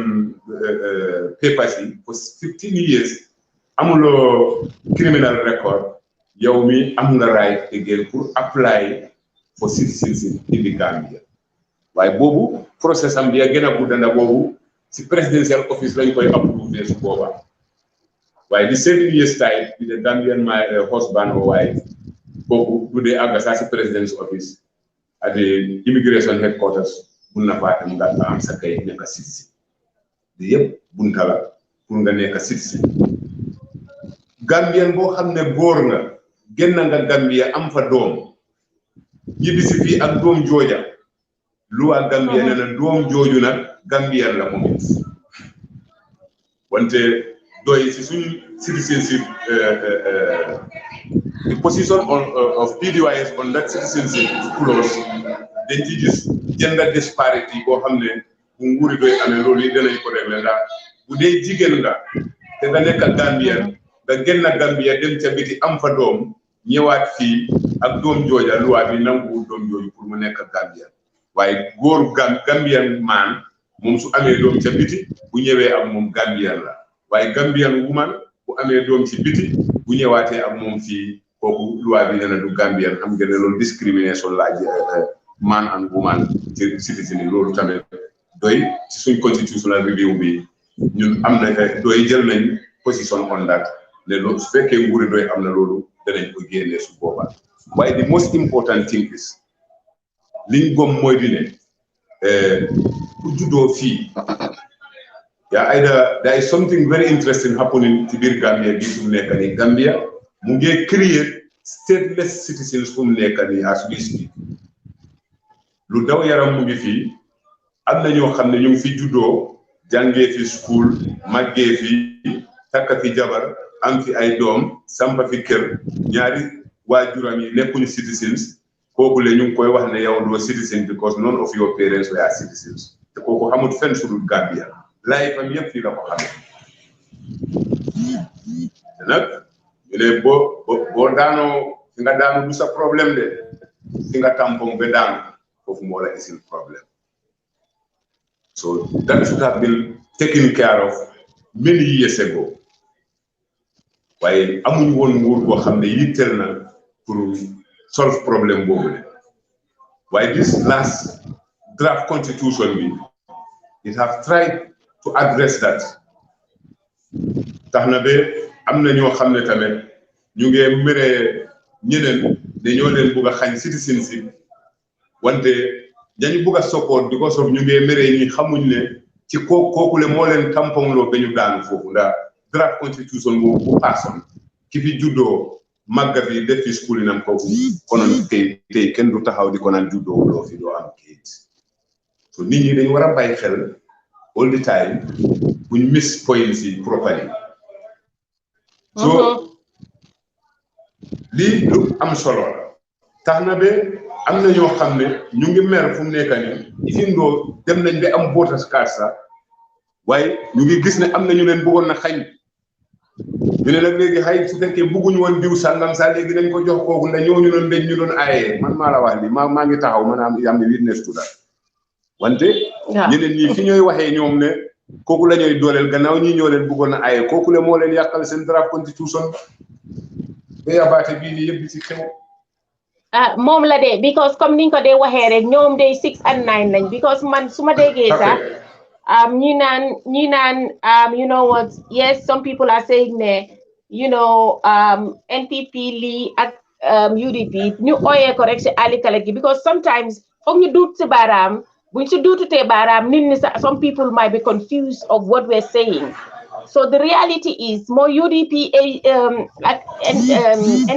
papers yi for 15 years amuloo criminal record yow mi am nga right again pour apply for citizenship in the Gambia waaye boobu process am bi gën a guddana boobu si presidential office lañ koy approuvé su booba waaye di 7 years time with the Gambian husband or wife kooku du dee àgg saa si president's office at the immigration headquarters mun na faa dem nga am sa kay nekk citizen di yëpp bunta la pour nga nekk citizen Gambien boo xam ne góor nga génn nga Gambia am fa doom ñibbi si fii ak doom jooja loi Gambia ne na doom jooju nag Gambien la moom wante doy si suñu citizenship the position of PDYS on that citizenship clause dañ ci gis gender disparity boo xam ne bu nguuri doy amee loolu yi danañ ko régler ndax bu dee jigéen nga te nga nekk Gambien nga génn Gambia dem ca biti am fa doom ñëwaat fii ak doom jooja loi bi nanguwul doom jooju pour mu nekk Gambien waaye góor Gambien maan moom su amee doom ca biti bu ñëwee ak moom Gambien la waaye Gambian woman bu amee doom ci biti bu ñëwaatee ak moom fii kooku loi bi nee na du Gambien xam nga ne loolu discrimination la man and woman ci citizen yi loolu tamit doy ci suñ constitutional review bi ñun am na doy jël nañ position on that ne loolu su fekkee nguuri doy am na loolu danañ ko génnee su boobaa waaye the most important thing is liñ gom mooy di ne ku juddoo fii there is something very interesting happening ci biir Gambia gi fu mu nekk nii Gambia mu ngi create stateless citizens fu mu nekk nii as we speak lu daw yaram mu ngi fii am na ñoo xam ne ñu ngi fi juddoo jàngee fi school màggee fi takka fi jabar am fi ay doom sampa fi kër ñaari waajuram yi nekkuñu citizens kooku le ñu ngi koy wax ne yow doo citizen because none of your parents were citizens te kooku xamut fenn su dul Gambia life am yëpp fii la ko xamee nag ñu ne boo daanoo fi nga daanu du sa problème de fi nga tampon ba daanu foofu moo la isil problème so that should have been taken care of many years ago waaye amuñu woon nguur boo xam ne yitteel na pour solve problème boobu le waaye this last draft constitution bi it have tried to address that tax na ba am na ñoo xam ne tamit ñu ngi mere ñeneen ne ñoo leen bugg a xañ citizenship wante dañu bugg a support because of ñu ngi mere ñi xamuñ ne ci kooku le moo leen tampon loo ba ñu daanu foofu ndax draft constitution boobu bu paasoon ki fi juddoo màgga fi def fi school nam kooku konoon tey kenn du taxaw di ko naan juddoo loo fi doo am kayit so nit ñi dañu war a bàyyi xel all the time buñ miss points yi properly so lii lu am solo la tax na ba am na ñoo xam ne ñu ngi mer fu mu nekk nii even though dem nañ ba am voters card sax waaye ñu ngi gis ne am na ñu leen bëggoon na xañ ñu ne nag léegi xay su fekkee bëgguñu woon diw sàngam sax léegi dañ ko jox kooku ndax ñooñu doon mbéj ñu doon aaye man maa la wax li maa ngi taxaw man am witness to that wante ñeneen ñi fi ñooy waxee ñoom ne kooku la ñooy dooleel gannaaw ñi ñoo leen bëggoon a aaye kooku le moo leen yàqal seen draft constitution ba yabaate bii nii yëpp di ci xew moom la de because comme niñ ko dee waxee rek ñoom day 6 and 9 lañ because man su ma déggee sax ñi naan you know what yes some people are saying ne you know NPP lii ak UDP ñu ooyee ko rek si Ali Kale gi because sometimes foog ñu duut si baaraam buñ si duututee baaraam nit ñi sax some people might be confused of what we're saying so the reality is more UDP ak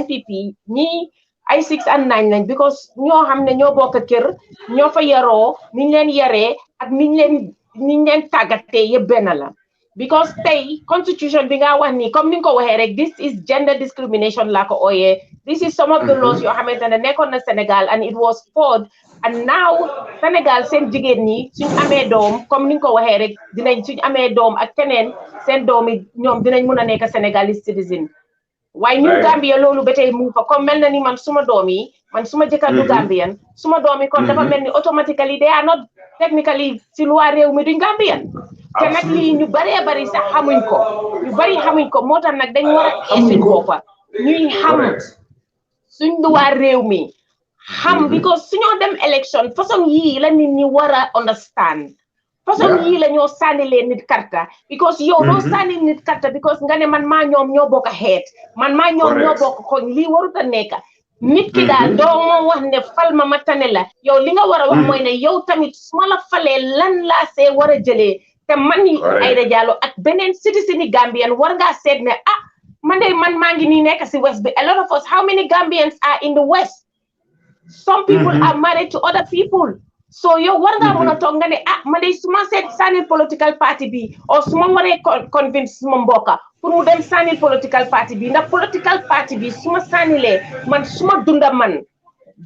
NPP ñii ay 6 and 9 lañ because ñoo xam ne ñoo bokk kër ñoo fa yaroo niñ leen yaree ak niñ leen tàggatee yëpp benn la because tey constitution bi nga wax ni comme ni nga ko waxee rek this is gender discrimination laa ko ooyee this is some of the laws yoo xamante ne nekkoon na Sénégal and it was fought and now Sénégal seen jigéen ñi suñ amee doom comme ni nga ko waxee rek dinañ suñ amee doom ak keneen seen doom yi ñoom dinañ mun a nekk Sénégalese citizen waaye ñu Gambia loolu ba tey mu fa comme mel na ni man suma doom yi man suma jëkkër du Gambian suma doom yi kon dafa mel ni automatically they are not technically si loi réew mi duñ Gambian te nag lii ñu baree bari sax xamuñ ko ñu bari xamuñ ko moo tax nag dañ war a suñ boppa ñuy xam suñ loi réew mi xam because suñoo dem élection façon yii la nit ñi war a understand façon yii la ñoo sànni leen nit karta because yow doo sànni nit karta because nga ne man maa ñoom ñoo bokk a xeet man maa ñoom ñoo bokk koñ lii warut a nekk nit ki daal doo moo wax ne fal ma tane la yow li nga war a wax mooy ne yow tamit su ma la falee lan laa see war a jëlee te man Aida Jallow ak beneen citizen yi Gambian war ngaa seet ne man maa ngi nii nekk si west bi a lot of us how many Gambians are in the west some people are married to other people so yow war ngaa mën a toog nga ne man de su ma seet sànnil political party bi o su ma waree convince suma mbokka pour mu dem sànnil political party bi ndax political party bi su ma sànnilee man su ma dunda man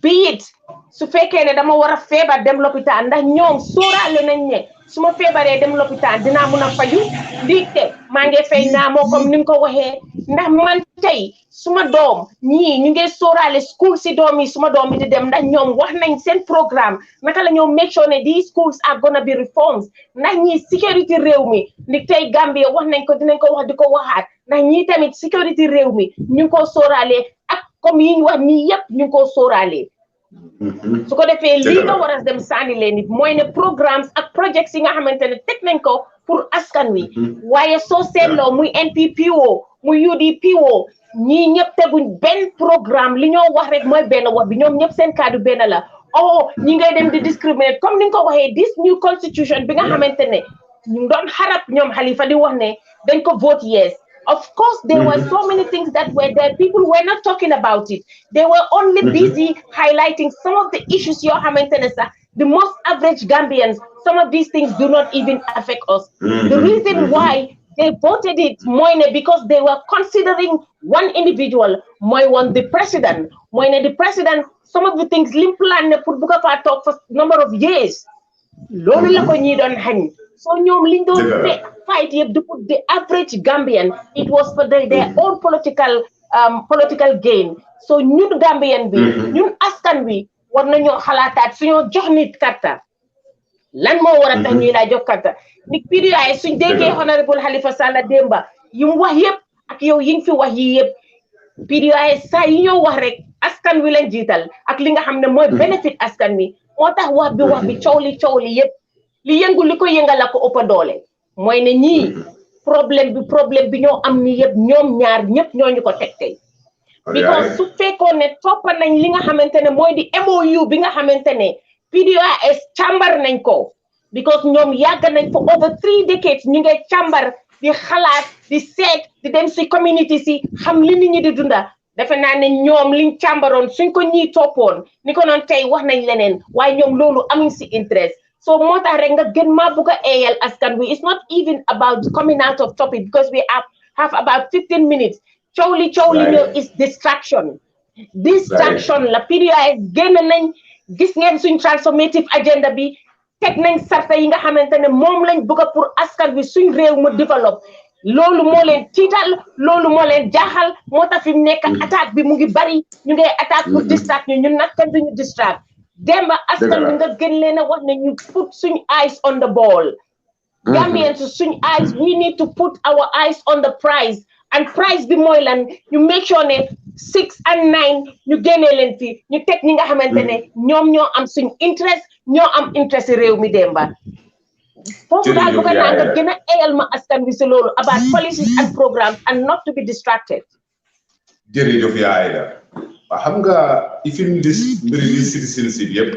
be it su fekkee ne dama war a feebar dem lopitaan ndax ñoom sóoraale nañ ne su ma feebaree dem lopitaan dinaa mun a faju ndiigte maa ngi fay naa moo comme ni nga ko waxee ndax man tey suma doom ñii ñu ngi sóoraale school si doom yi suma doom yi di dem ndax ñoom wax nañ seen programme naka la ñoom make sure ne these schools are gonna be reforms ndax ñii sécurité réew mi ni tey Gambia wax nañ ko dinañ ko wax di ko waxaat ndax ñii tamit sécurité réew mi ñu ngi ko sóoraale ak comme yi ñu wax nii yëpp ñu ngi ko sóoraale su ko defee lii nga war a dem sànni leen nit mooy ne programmes ak projets yi nga xamante ne teg nañ ko pour askan wi waaye soo seetloo muy NPPO muy UDPO ñii ñëpp teguñ benn programme li ñoo wax rek mooy benn wax bi ñoom ñëpp seen kaddu benn la ñi ngay dem di discriminate comme ni nga ko waxee this new constitution bi nga xamante ne ñu doon xarab ñoom Halifa di wax ne dañ ko vote yes of course there were so many things that were there people were not talking about it they were only busy highlighting some of the issues yoo xamante ne sax the most average Gambians some of these things do not even affect us the reason why they voted it mooy ne because they were considering one individual mooy one the president mooy ne the president some of the things lim plan ne pour bu ko faa toog for number of years loolu la ko ñii doon xañ so ñoom liñ doon fight yëpp to put the average Gambian it was for their own political gain so ñun Gambian bi ñun askan wi war nañoo xalaataat suñoo jox nit karta lan moo war a tax ñuy laa jox karta nit PDOIS suñ déggee honorable Halifa Sallah Demba yi mu wax yëpp ak yow yi nga fi wax yi yëpp PDOIS saa yi ñoo wax rek askan wi lañ jiital ak li nga xam ne mooy benefit askan wi moo tax wax bi coow li yëpp li yëngu li ko yëngal la ko ëpp doole mooy ne ñii problème bi ñoo am ni yëpp ñoom ñaar ñëpp ñooñu ko teg tey because su fekkoon ne toppa nañ li nga xamante ne mooy di MOU bi nga xamante ne PDOIS càmbar nañ ko because ñoom yàgg nañ for over 3 decades ñu ngay càmbar di xalaat di seet di dem si community si xam li nit ñi di dunda defe naa ne ñoom liñ càmbaroon suñ ko ñii toppoon ni ko noon tey wax nañ leneen waaye ñoom loolu amuñ si interest so moo tax rek nga gën maa bugg a eeyal askan wi it's not even about coming out of topic because we have about 15 minutes coow li ñëw is distraction la PDOIS génn nañ gis ngeen suñ transformative agenda bi teg nañ sarta yi nga xamante ne moom lañ bëgg pour askan wi suñ réew mu développe loolu moo leen tiital loolu moo leen jaaxal moo tax fi mu nekk attaque bi mu ngi bari ñu ngay attaque pour distract ñun nag kenn duñu distract Demba askan wi nga gën leen a wax ne ñu put suñ eyes on the ball Gambians suñ eyes we need to put our eyes on the prize and prize bi mooy lan ñu make sure ne 6 and 9 ñu génnee leen fi ñu teg ñi nga xamante ne ñoom ñoo am suñ interest ñoo am interest réew mi Demba foofu daal bëgg naa nga gën a eyal ma askan wi si loolu about policies and programs and not to be distracted jërëjëf yaa Aida xam nga ifin this mbiri di citizenship yëpp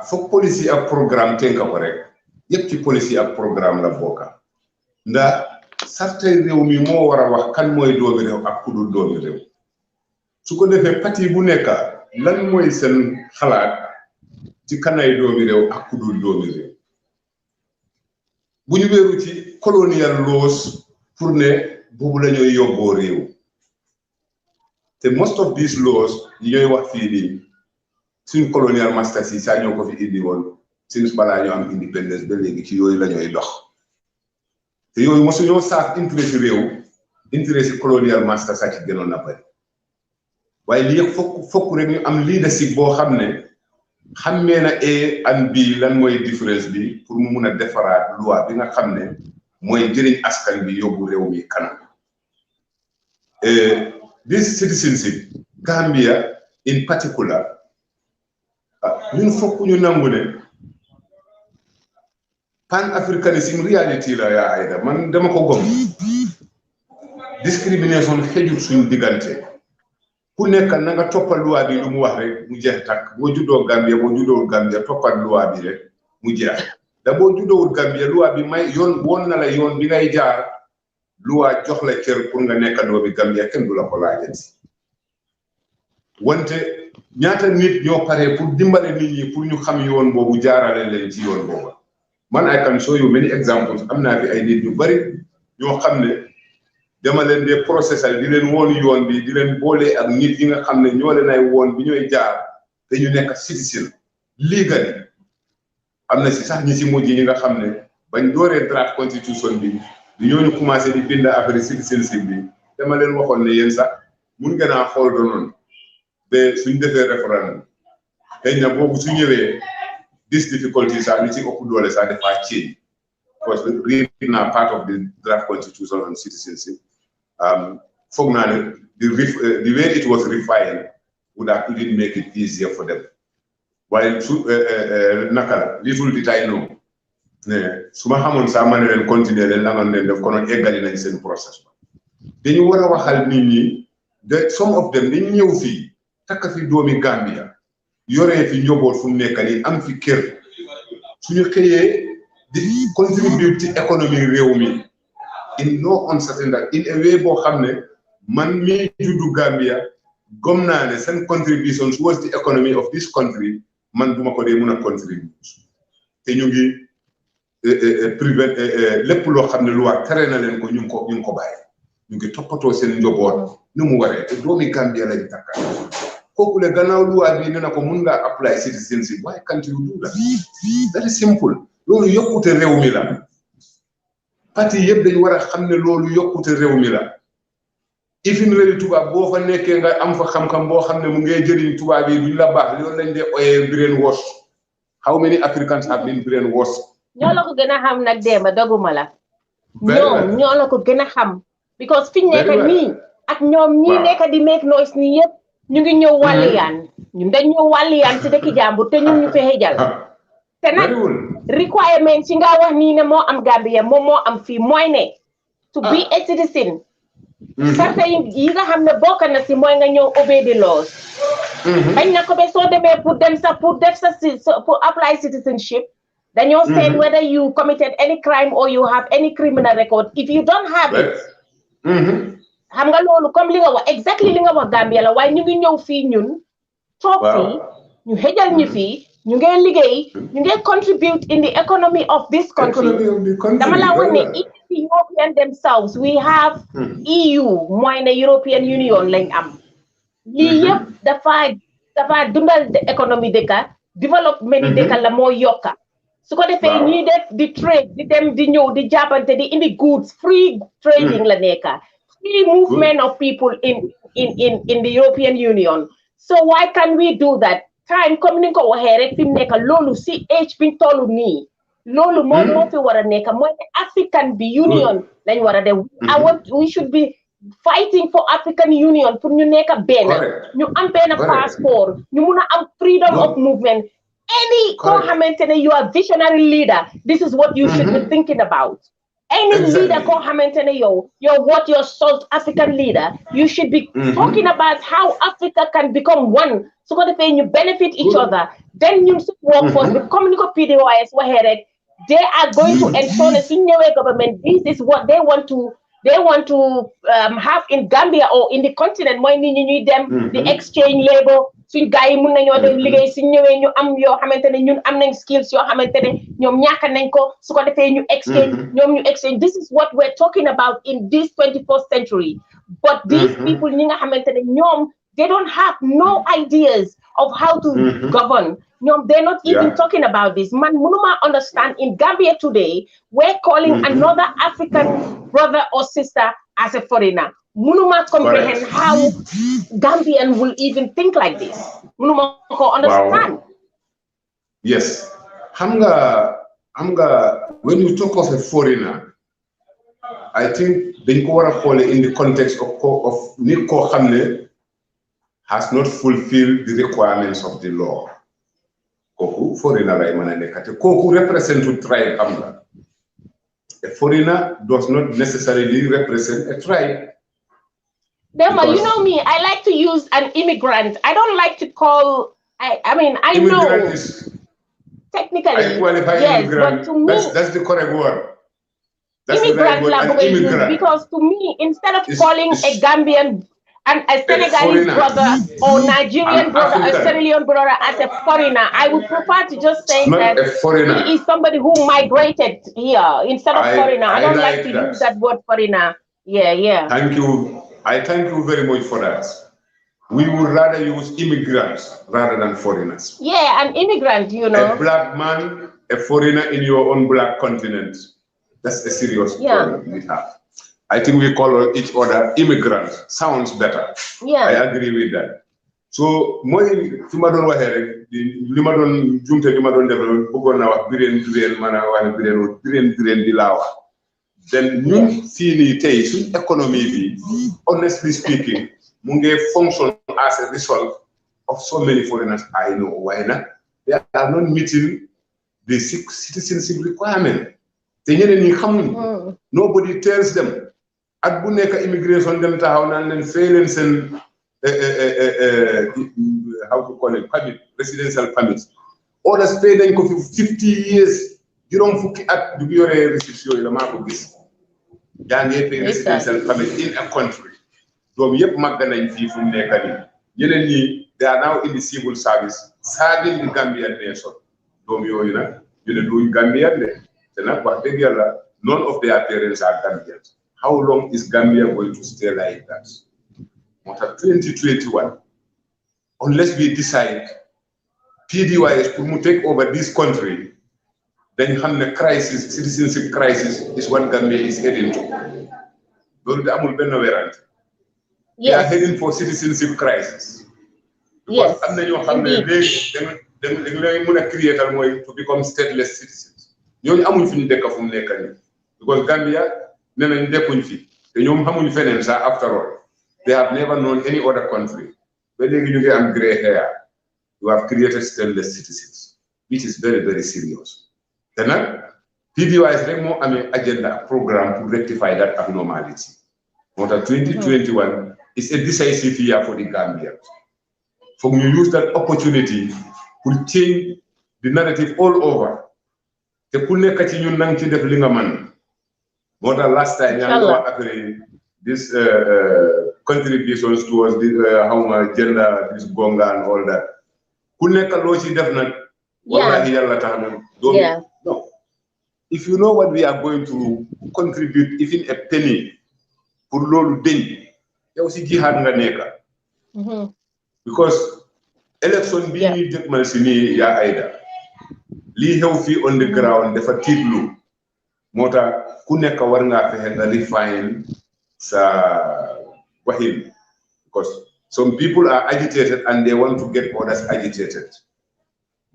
foog policy ak programme tënk ko rek yëpp ci policy ak programme la bokka ndax sartay réew mi moo war a wax kan mooy doomi réew ak ku dul doomi réew su ko defee parti bu nekk lan mooy seen xalaat ci kanay doomi réew ak ku dul doomi réew bu ñu wéeru ci colonial laws pour ne boobu la ñuy yóbboo réew te most of these laws yi ñooy wax fii nii suñu colonial masters yi saa ñoo ko fi indi woon suñu balaa ñoo am independence ba léegi ci yooyu la ñuy dox te yooyu mosuñoo saaf intérêt si réew intérêt si colonial masters sax ci gënoon na bari waaye lii yëpp fokk rek ñu am leadership boo xam ne xammee na A and B lan mooy différence bi pour mu mun a defaraat loi bi nga xam ne mooy jëriñ askan bi yóbbu réew mi kanam this citizenship Gambia in particular ñun fokk ñu nangu ne pan africanism reality la yaa ayda man dama ko gom discrimination xejul suñu diggante ku nekk na nga toppal loi bi lu mu wax rek mu jeex takk boo juddoo Gambia boo juddoowul Gambia toppal loi bi rek mu jeex da boo juddoowul Gambia loi bi may yoon woon na la yoon bi ngay jaar loi jox la cër pour nga nekkandoo bi Gambia kenn du la ko laajati wante ñaata nit ñoo paree pour dimbale nit ñi pour ñu xam yoon boobu jaarale leen ci yoon boobu man I can show you many examples am naa fi ay nit ñu bari ñoo xam ne dama leen dee processal di leen woon yoon bi di leen boole ak nit yi nga xam ne ñoo leen ay woon bi ñooy jaar te ñu nekk citizen legally am na si sax ñi si mujj yi nga xam ne bañ dooree draft constitution bi di ñooñu commencé di bind affaire citizenship bi dama leen waxoon ne yéen sax mun ngeen a xool doonoon ba suñ defee référendum xëy na boobu su ñëwee this difficulty sax li ci ëpp doole sax dafa change because reading naa part of the draft constitution on citizenship foog naa ne the way it was refined would have even make it easier for them waaye su naka la little did I know ne su ma xamoon sax ma ne leen continuer leen langoon leen def konoon eggali nañ seen process ba dañu war a waxal nit ñi de some of them dañ ñëw fii takk fi doomi Gambia yoree fi njoboot fu mu nekk nii am fi kër suñu xëyee di contribute ci économie réew mi in no uncertain that in a way boo xam ne man mii juddu Gambia gom naa ne seen contribution towards the economy of this country man duma ko dee mun a contribute te ñu ngi prevent lépp loo xam ne lu waa tere na leen ko ñu ngi ko bàyyi ñu ngi toppatoo seen njoboot nu mu waree te doomi Gambia lañ takka kooku le gannaaw luwaa bi ne na ko mun ngaa apply citizenship why can't you do that very simple loolu yokkute réew mi la parti yëpp dañ war a xam ne loolu yokkute réew mi la ifin réewi tubaab boo fa nekkee nga am fa xam-xam boo xam ne mu ngee jëriñ tubaab yi duñ la baax loolu lañ dee oyee brain wash how many Africans have been brain wash ñoo la ko gën a xam nag Demba doguma la ñoo la ko gën a xam because fi nekk nii ak ñoom ñi nekk di make noise nii yëpp ñu ngi ñëw wàlliyaan ñun dañ ñëw wàlliyaan si dëkk jàmbur te ñun ñu fexe jal te nag requirement si nga wax nii ne moo am Gambia moom moo am fii mooy ne to be a citizen sarta yi nga xam ne bokk na si mooy nga ñëw obey the laws bañ na ko ba soo demee pour dem sa pour def sa pour apply citizenship dañoo seet whether you committed any crime or you have any criminal record if you don't have it xam nga loolu comme li nga wax exactly li nga wax Gambia la waaye ñu ngi ñëw fii ñun toog fii ñu xëjal ñu fii ñu ngee liggéey ñu ngee contribute in the economy of this country dama la wax ne the European themselves we have EU mooy ne European Union lañ am lii yëpp dafa dundal économie dëkka développement dëkka la moo yokka su ko defee ñuy def di trade di dem di ñëw di jàppante di indi goods free trading la nekka free movement of people in the European Union so why can we do that time comme ni nga ko waxee rek fi mu nekk loolu si age biñ tollu nii loolu moom moo fi war a nekk mooy ne African bi Union lañ war a def we should be fighting for African Union pour ñu nekk benn ñu am benn passeport ñu mun a am freedom of movement any koo xamante ne you are visionary leader this is what you should be thinking about Any leader ko xamantene yow what your South African leader, you should be talking about how Africa can become one, so ko defé ñu benefit each other. Then ñun suñu workforce bi comme ni ko PDOIS waxé rek, they are going to ensure that suñu ñëwé government, this is what they want to have in Gambia or in the continent. Mooy nit ñi ñuy dem the exchange labor, suñ gaay yi mun nañoo dem liggéey, suñ ñëwee ñu am yoo xamante ne ñun am nañ skills yoo xamante ne ñoom ñàkk nañ ko, su ko defee ñu exchange ñoom ñu exchange. This is what we're talking about in this 21st century. But these people ñi nga xamante ne ñoom they don't have no ideas of how to govern. ñoom they're not even talking about this. Man mënuma understand in Gambia today we're calling another African brother or sister as a foreigner. Munuma comprehend how Gambian will even think like this. Munuma understand. Wow. Yes. Hamga, when you talk of a foreigner, I think they call it in the context of Niko Hamne has not fulfilled the requirements of the law. Koku foreigner Koku represent to tribe Hamga. A foreigner does not necessarily represent a tribe. Dema, you know me, I like to use an immigrant. I don't like to call, I mean, I know technically, I qualify yes, immigrant. But to me, that's the correct word. That's immigrant the right word, because to me, instead of calling a Gambian and a Senegalese brother or Nigerian brother, a Sierra Leone brother as a foreigner, I would prefer to just say that he is somebody who migrated here instead of foreigner. I don't like to use that word foreigner. Yeah. Thank you. I thank you very much for that. We would rather use immigrants rather than foreigners. Yeah, an immigrant, you know. A black man, a foreigner in your own black continent. That's a serious problem we have. I think we call each other immigrants. Sounds better. Yeah. I agree with that. So, moi, fi ma doon waxee rek li ma doon jumte li ma doon def bëggoon naa wax bireen man a wax bireen di laa wax. Then ñun fii nii tey suñ économie bi, honestly speaking, mu ngi function as a result of so many foreigners I know. Why not? They are not meeting the citizenship requirement. Te ñeneen ñi xamuñ. Nobody tells them. At bu nekk immigration dem taxaw naan leen fay leen seen how to call it, permit, residential permit. Others pay nañ ko fi 50 years. Juróom fukki at du yore restriction yi la maa ko gis. Yaa ngi pay residential permit in a country. Doom yëpp màgg nañ fii fu mu nekk nii. Ñeneen ñi they are now in the civil service serving the Gambian nation. Doom yooyu nag ñu ne duñ Gambian de te nag wax dëgg yàlla none of their parents are Gambians. How long is Gambia going to stay like that? What 2021, unless we decide PDYS to take over this country, then the crisis, citizenship crisis, is what Gambia is heading to. We are heading for citizenship crisis. Because they create a way to become stateless citizens. Because Gambia, after all, they have never known any other country. When you get gray hair, you have created stateless citizens, which is very, very serious. Then, PDY is more agenda program to rectify that abnormality. 2021 is a decisive year for the Gambians. For you use that opportunity to change the narrative all over. More than last time, this contributions towards the how much gender, this gonga and all that. No. If you know what we are going to contribute, even a penny, for lolu deñ, yow si jihad nga neka. Because election bi ñuy jëkmal si ni ya Aida. Li xew fi on the ground dafa tiitlu. Mota ku nekk war nga fexe nga refine sa waxin, because some people are agitated and they want to get others agitated.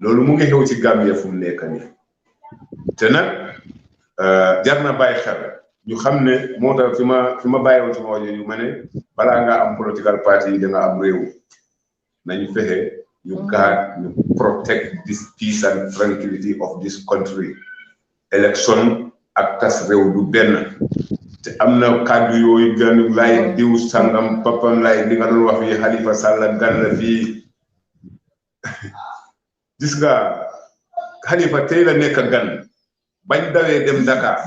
Loolu mu ngi xew ci Gambia fu mu nekk nii. Te nag jar na bàyyi xel ñu xam ne moo tax fi ma bàyyiwoon sama wajo yu ma ne balaa nga am political party yi da nga am réew nañu fexe ñu guard ñu protect this peace and tranquility of this country. Election ak tas réew du benn te am na kàddu yooyu gan lay diw sangam papam lay li nga doon wax fii Halifa Sallah gan la fii gis nga Halifa tey la nekk gan bañ dawee dem Dakar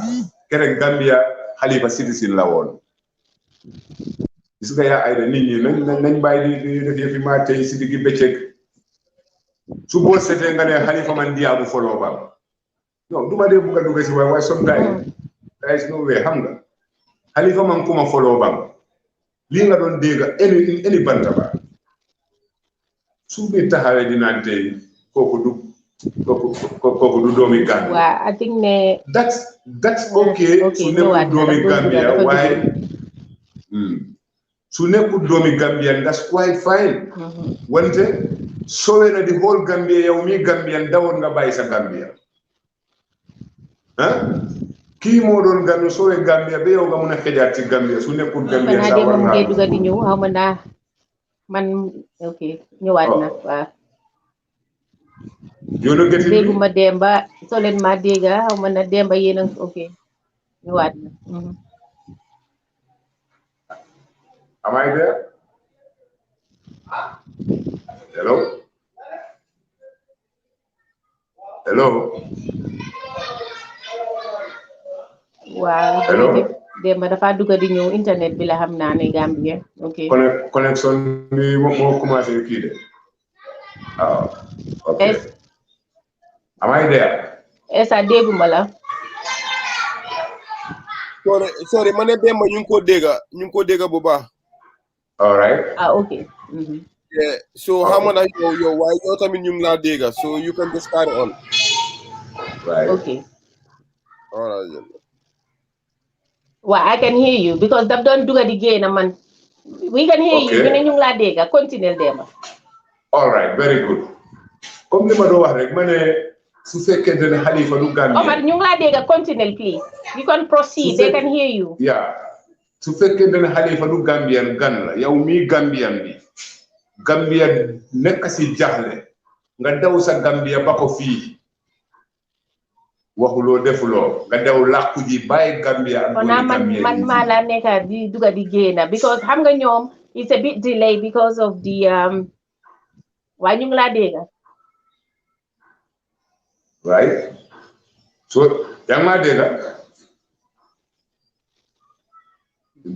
kere Gambia Halifa citizen la woon gis nga yaa ay da nit ñi nañ bàyyi di def yëfi maa tey si diggi bëccëg su boo setee nga ne Halifa man diyaabu foloo ba non du ma dee bugg a dugg si waaye sometimes guys no way xam nga Halifa man kuma foloo ba lii nga doon dégg any banta ba su bi taxawee dinaan tey kooku du doomi Gambia. waaw I think ne. that's okay. su nekkul doomi Gambia waaye su nekkul doomi Gambia that's quite fine. wante sowe na di whole Gambia yow mi Gambian dawoon nga bàyyi sa Gambia ah kii moo doon ganu sowe Gambia ba yow nga mun a xejaat ci Gambia su nekkul Gambia sa war naa duga di ñëw xaw ma naa man ok ñëwaat na waaw. yow na gëti dégguma Demba soo leen ma dégga xaw ma na Demba yéen a ok ñëwaat na. Am I there? Hello? Hello? waaw. Hello? Demba dafa dugg di ñëw internet bi la xam naa ne Gambia ok. connexion bi moo commencé kii de waaw. ok am I there? Esa dégguma la. sorry ma ne Demba ñu ngi ko dégga bu baax. all right. ok. yeah so xam nga yow waaye yow tamit ñu ngi laa dégga so you can just carry on. right. ok. all right. Well, I can hear you because daf doon duga di génn man. We can hear you. ñu ne ñu ngi laa dégg continue Demba. all right very good. comme li ma doon wax rek ma ne su fekkente ne Halifa du Gambia. Omar ñu ngi laa dégg continue please. You can proceed. They can hear you. yeah su fekkente ne Halifa du Gambian gan la yow mii Gambian bi Gambia nekk si jaxle nga daw sa Gambia ba ko fii. waxuloo defuloo nga dew làkku ji bàyyi Gambia ak man maa la nekk di duga di génn because xam nga ñoom it's a bit delay because of the waaye ñu ngi laa dégg. right so yaa ngi maa dégg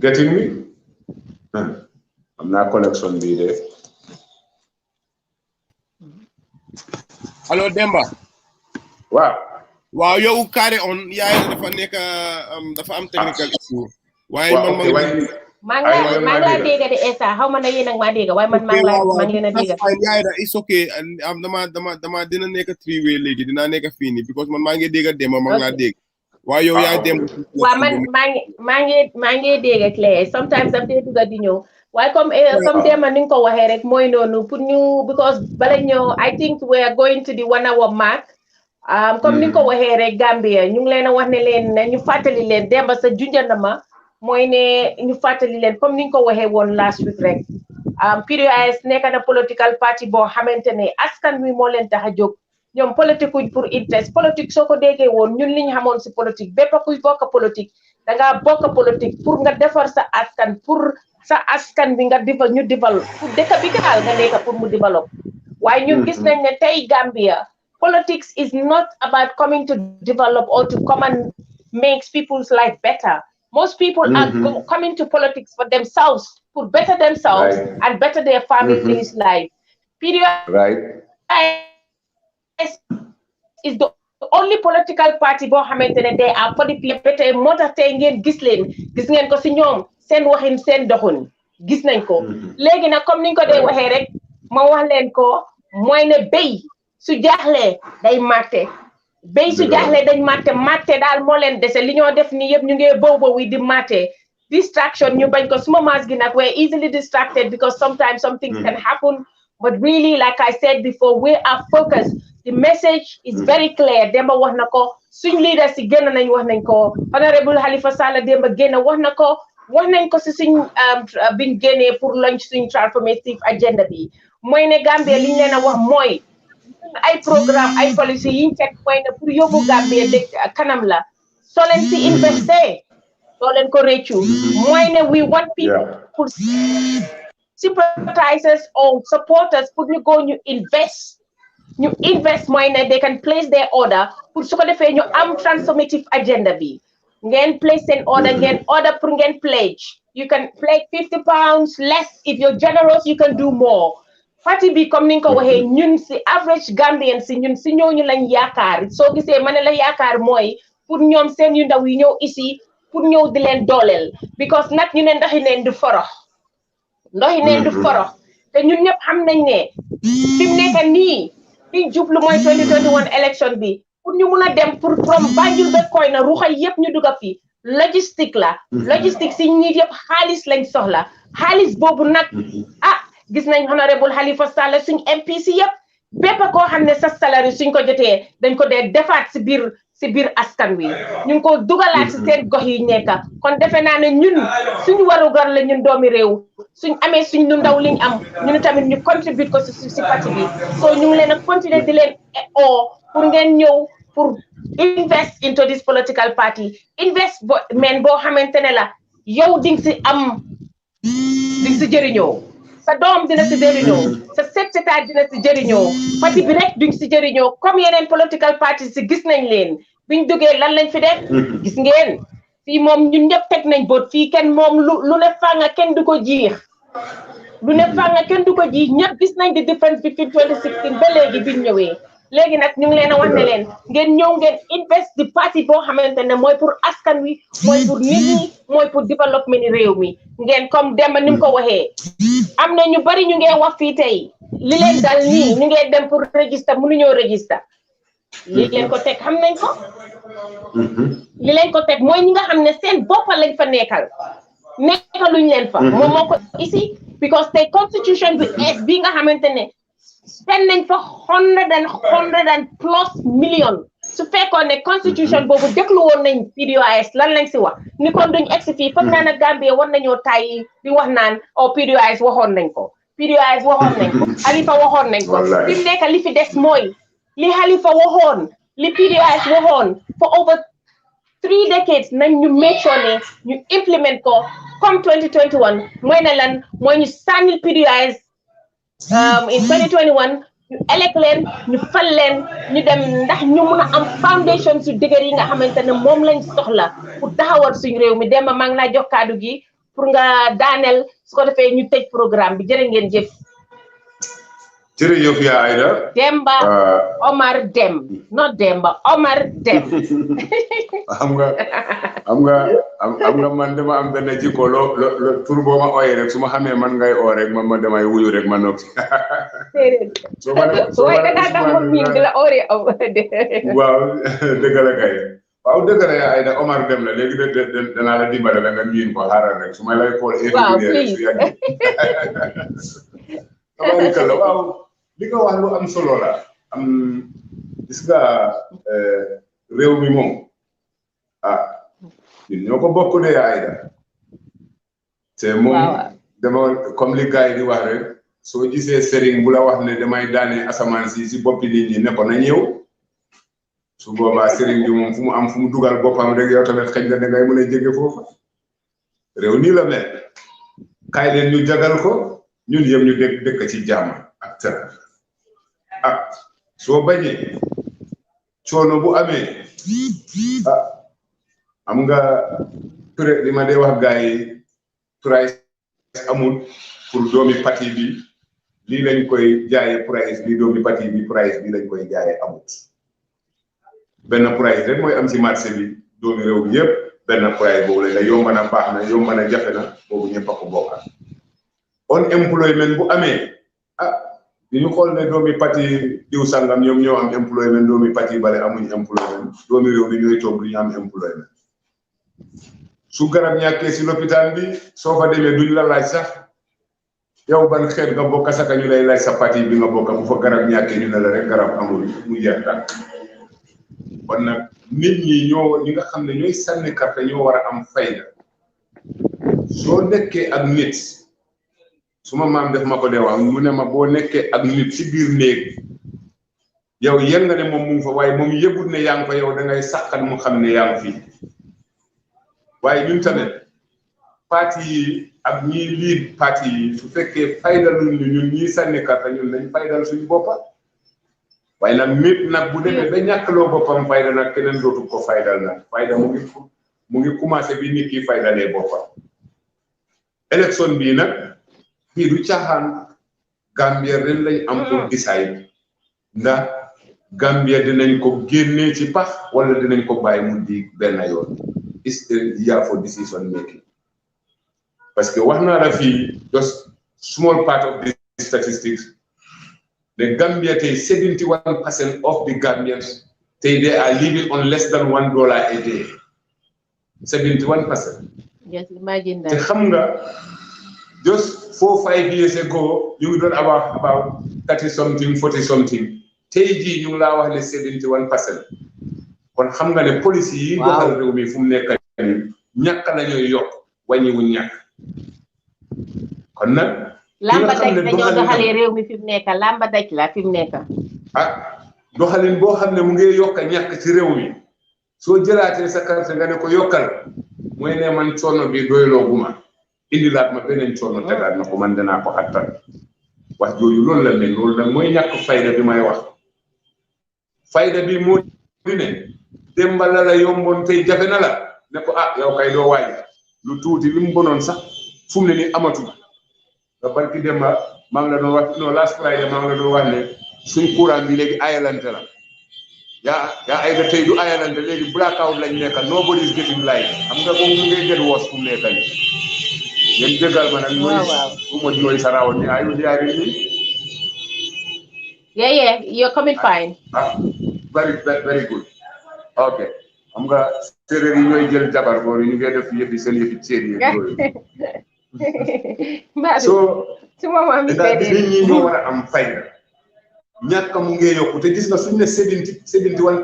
getting me am naa connection bii de allo Demba. waaw yow carry on yaay dafa nekk dafa am technical issue. waaye maa ngi laa dégg de Essa xaw ma na yéen a ngi maa dégg waaye man maa ngi leen a dégg. yaay da it's okay dama dina nekk three way léegi dinaa nekk fii nii because man maa ngi dégg Demba maa ngi laa dégg. waaye yow yaay Demba. waaw man maa ngi dégg Claire sometimes daf dee dugg di ñëw. waaye comme Demba ni nga ko waxee rek mooy noonu pour ñu because bala ñëw I think we are going to the 1 hour mark. comme ni nga ko waxee rek Gambia ñu ngi leen a wax ne leen ñu fàttali leen Demba sa junjana ma mooy ne ñu fàttali leen comme ni nga ko waxee woon last week rek PDOIS nekk na political party boo xamante ne askan wi moo leen tax a jóg ñoom politique uñ pour interest politique soo ko déggee woon ñun li ñu xamoon si politique bépp kuy bokk politique dangaa bokk politique pour nga defar sa askan pour sa askan bi nga ñu développe pour dëkk bi gaal nga nekk pour mu développe waaye ñun gis nañ ne tey Gambia politics is not about coming to develop or to come and make people's life better. Most people are coming to politics for themselves, for better themselves and better their family's life. Period. Right. Is the only political party boo xamante ne they are for the people moo tax tey ngeen gis ngeen ko si ñoom seen waxin seen doxun gis nañ ko. léegi nag comme niñ ko dee waxee rek ma wax leen ko mooy ne béy su jaaxlee day màtte béy su jaaxlee dañ màtte daal moo leen dese li ñoo def ni yëpp ñu ngi bow di màtte distraction ñu bañ ko suma maas gi nag we're easily distracted because sometimes some things can happen but really like I said before we are focused. The message is very clear. Demba wax na ko suñ leaders si génn nañ wax nañ ko honorable Halifa Sallah Demba génn wax na ko wax nañ ko si suñ biñ génnee pour launch suñ transformative agenda bi mooy ne Gambia liñ leen a wax mooy ay programme ay policy yiñ teg mooy ne pour yóbbu Gambia dëkk kanam la soo leen si investé doo leen ko réccu mooy ne we want people sympathizers or supporters pour ñu go ñu invest mooy ne they can place their order pour su ko defee ñu am transformative agenda bi ngeen place seen order ngeen order pour ngeen pledge you can pledge £50 less if you're generous you can do more parti bi comme ni nga ko waxee ñun si average Gambien si ñun si ñooñu lañ yaakaar soo gisee ma ne la yaakaar mooy pour ñoom seen yu ndaw yi ñëw ici pour ñëw di leen dooleel because nag ñu ne ndoxi neen du forox te ñun ñëpp xam nañ ne fi mu nekk nii liñ jublu mooy 2021 élection bi pour ñu mun a dem pour from Banjul ba Koyna ruxay yëpp ñu dugga fi logistique la logistique si nit yëpp xaalis lañ soxla xaalis boobu nag gis nañ honorable Halifa Sallah suñ MPC yëpp bépp koo xam ne sa salaire suñ ko jotee dañ ko dee defaat si biir askan wi ñu ngi ko dugalaat si seen gox yi nekk kon defe naa ne ñun suñu warugar la ñun doomi réew suñ amee suñ lu ndaw liñ am ñun tamit ñu contribute ko si parti bi so ñu ngi leen a continuer di leen pour ngeen ñëw pour invest into this political party investment boo xamante ne la yow di nga si am di nga si jëriñoo sa doom dina si jëriñoo sa set-setaat dina si jëriñoo parti bi rek duñ si jëriñoo comme yeneen political parties si gis nañ leen biñ duggee lan lañ fi def gis ngeen fii moom ñun ñëpp teg nañ boot fii kenn moom lu ne fanga kenn du ko jiix ñëpp gis nañ di difference between 2016 ba léegi biñ ñëwee léegi nag ñu ngi leen a wax ne leen ngeen ñëw ngeen invest di parti boo xamante ne mooy pour askan wi mooy pour nit ñi mooy pour développement ni réew mi ngeen comme Demba ni mu ko waxee am na ñu bari ñu ngee wax fii tey li leen dal nii ñu ngee dem pour register mënuñoo register li leen ko teg xam nañ ko li leen ko teg mooy ñi nga xam ne seen boppa lañ fa nekkaluñ leen fa moom moo ko ici because tey constitution bi nga xamante ne spend nañ fa hundred and plus million su fekkoon ne constitution boobu déglu woon nañ PDOIS lan lañ si wax ni kon duñ egsi fii foog naa ne Gambie war nañoo tàyyi di wax naan PDOIS waxoon nañ ko Halifa waxoon nañ ko fi mu nekk li fi des mooy li Halifa waxoon li PDOIS waxoon for over 3 decades nañ ñu make sure ne ñu implement ko comme 2021 mooy ne lan mooy ñu sànnil PDOIS in 2021 ñu elect leen ñu fal leen ñu dem ndax ñu mun a am foundation su dëgër yi nga xamante ne moom lañ soxla pour taxawal suñu réew mi Demba maa ngi laa jox kaddu gi pour nga daaneel su ko defee ñu tëj programme bi jërë ngeen jëf. jërëjëf yaa Aida. Demba Omar Dem not Demba Omar Dem. xam nga man dama am benn jikko loo tur boo ma ooyee rek su ma xamee man ngay oo rek man damay wuyu rek ma noppi. waaw dëgg la kay waaw dëgg la yaa Aida Omar Dem la léegi danaa la dimbale la nga miin ko xaaral rek su ma lay xool. waaw please su yàgg. tabarikalla waaw li nga wax lu am solo la gis nga réew mi moom ñun ñoo ko bokk de yaa Aida te moom dama comme li gars yi di wax rek soo gisee sëriñ bu la wax ne damay daane asamaan si boppi nit ñi ne ko na ñëw su boobaa sëriñ bi moom fu mu dugal boppam rek yow tamit xëj na dangay mën a jege foofu réew nii la mel kaay leen ñu jagal ko ñun yëpp ñu dëkk ci jàmm ak tera soo bañee coono bu amee am nga pré li ma dee wax gars yi price amul pour doomi parti bi lii lañ koy jaayee price bi doomi parti bi price bi lañ koy jaayee amul benn price rek mooy am ci marché bi doomi réew bi yëpp benn price boobu lañ la yomb na baax na yomb na jafe na boobu ñëpp a ko bokkal unemployment bu amee di ñu xool ne doomi parti diw sangam ñoom ñoo am employment doomi parti bale amuñ employment doomi réew mi ñooy toog du ñu am employment su garab ñàkkee si lopitaan bi soo fa demee duñ la laaj sax yow ban xeet nga bokk saka ñu lay laaj sa parti bi nga bokk bu fa garab ñàkkee ñu ne la rek garab amul mu jeex tàkk kon nag nit ñi nga xam ne ñooy sànni carte ñoo war a am fayda soo nekkee ak nit suma maam def ma ko dee wax mu ne ma boo nekkee ak nit ci biir néeg yow yëg nga ne moom mu ngi fa waaye moom yëgut ne yaa ngi fa yow da ngay sàqat mu xam ne yaa ngi fii waaye ñun tamit parti yi ak ñi lead parti yi su fekkee faydalul ñu ñun ñii sànni karta ñun nañ faydal suñu boppa waaye nag nit nag bu demee ba ñàkkloo boppam fayda nag keneen dootu ko faydal nag fayda mu ngi commencé bi nit ki faydalee boppam élection bii nag fii du caaxaan Gambia ren lañ am pour decide ndax Gambia dinañ ko génnee ci pax wala dinañ ko bàyyi mu di benn yoon is year for decision making parce que wax naa la fii just small part of the statistics the Gambia tey 71% of the Gambians tey they are living on less than $1 a day 71%. Just imagine that. te xam nga just 4-5 years ago you ngi doon about 30 something 40 something tey jii ñu ngi laa wax ne 71%. kon xam nga ne police yi doxal réew mi fu mu nekk nii ñàkk la ñuy yokk wàññiwuñ ñàkk kon nag lamba daj dañoo doxalee réew mi fi mu nekk lamba daj la fi mu nekk doxalin boo xam ne mu ngi yokk ñàkk ci réew mi soo jëlaatee sa carte nga ne ko yokkal mooy ne man coono bi doyloo guma indilaat ma beneen coono tegaat na ko man danaa ko attan wax jooju loolu la ne loolu nag mooy ñàkk fayda bi may wax fayda bi moo di ne démba la la yomboon tey jafe na la ne ko yow kay doo waaj lu tuuti li mu bonoon sax fu mu ne nii amatuma nga barki démba maa ngi la doon wax non last Friday maa ngi la doon wax ne suñ courant bi léegi ayalante la yaa ay da tey du ayalante léegi blackout lañ nekk nobody is getting light xam nga moom mu ngay get woos fu mu nekk nii ngeen jégal ma nag nooy sa rawoon ni ayu yaari ni yeah you're coming fine very good okay xam nga séeréer yi ñooy jël jabar boobu ñu ngi def yëfi seen yëfi ceeb yi yooyu so nit ñi ñoo war a am fayda ñàkk mu ngi yokku te gis nga suñu ne 71%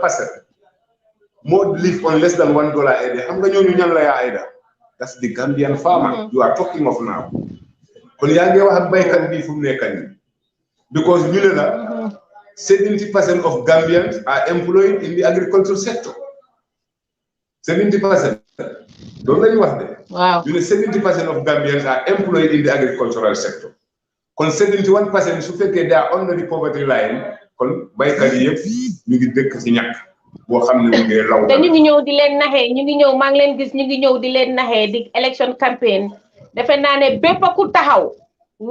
moo live on less than $1 a day xam nga ñooñu ñan la yaa ayda that's the Gambian farmer you are talking of now kon yaa ngi wax ak baykat bi fu mu nekk nii because ñu ne la 70% of Gambians are employed in the agricultural sector 70% loolu la ñu wax de ñu ne 70% of Gambians are employed in the agricultural sector kon 71% su fekkee they are under the poverty line kon baykat yi yëpp ñu ngi dëkk ci ñàkk boo xam ne mu ngi law te ñu ngi ñëw di leen naxee ñu ngi ñëw maa ngi leen gis ñu ngi ñëw di leen naxee di election campaign defe naa ne bépp ku taxaw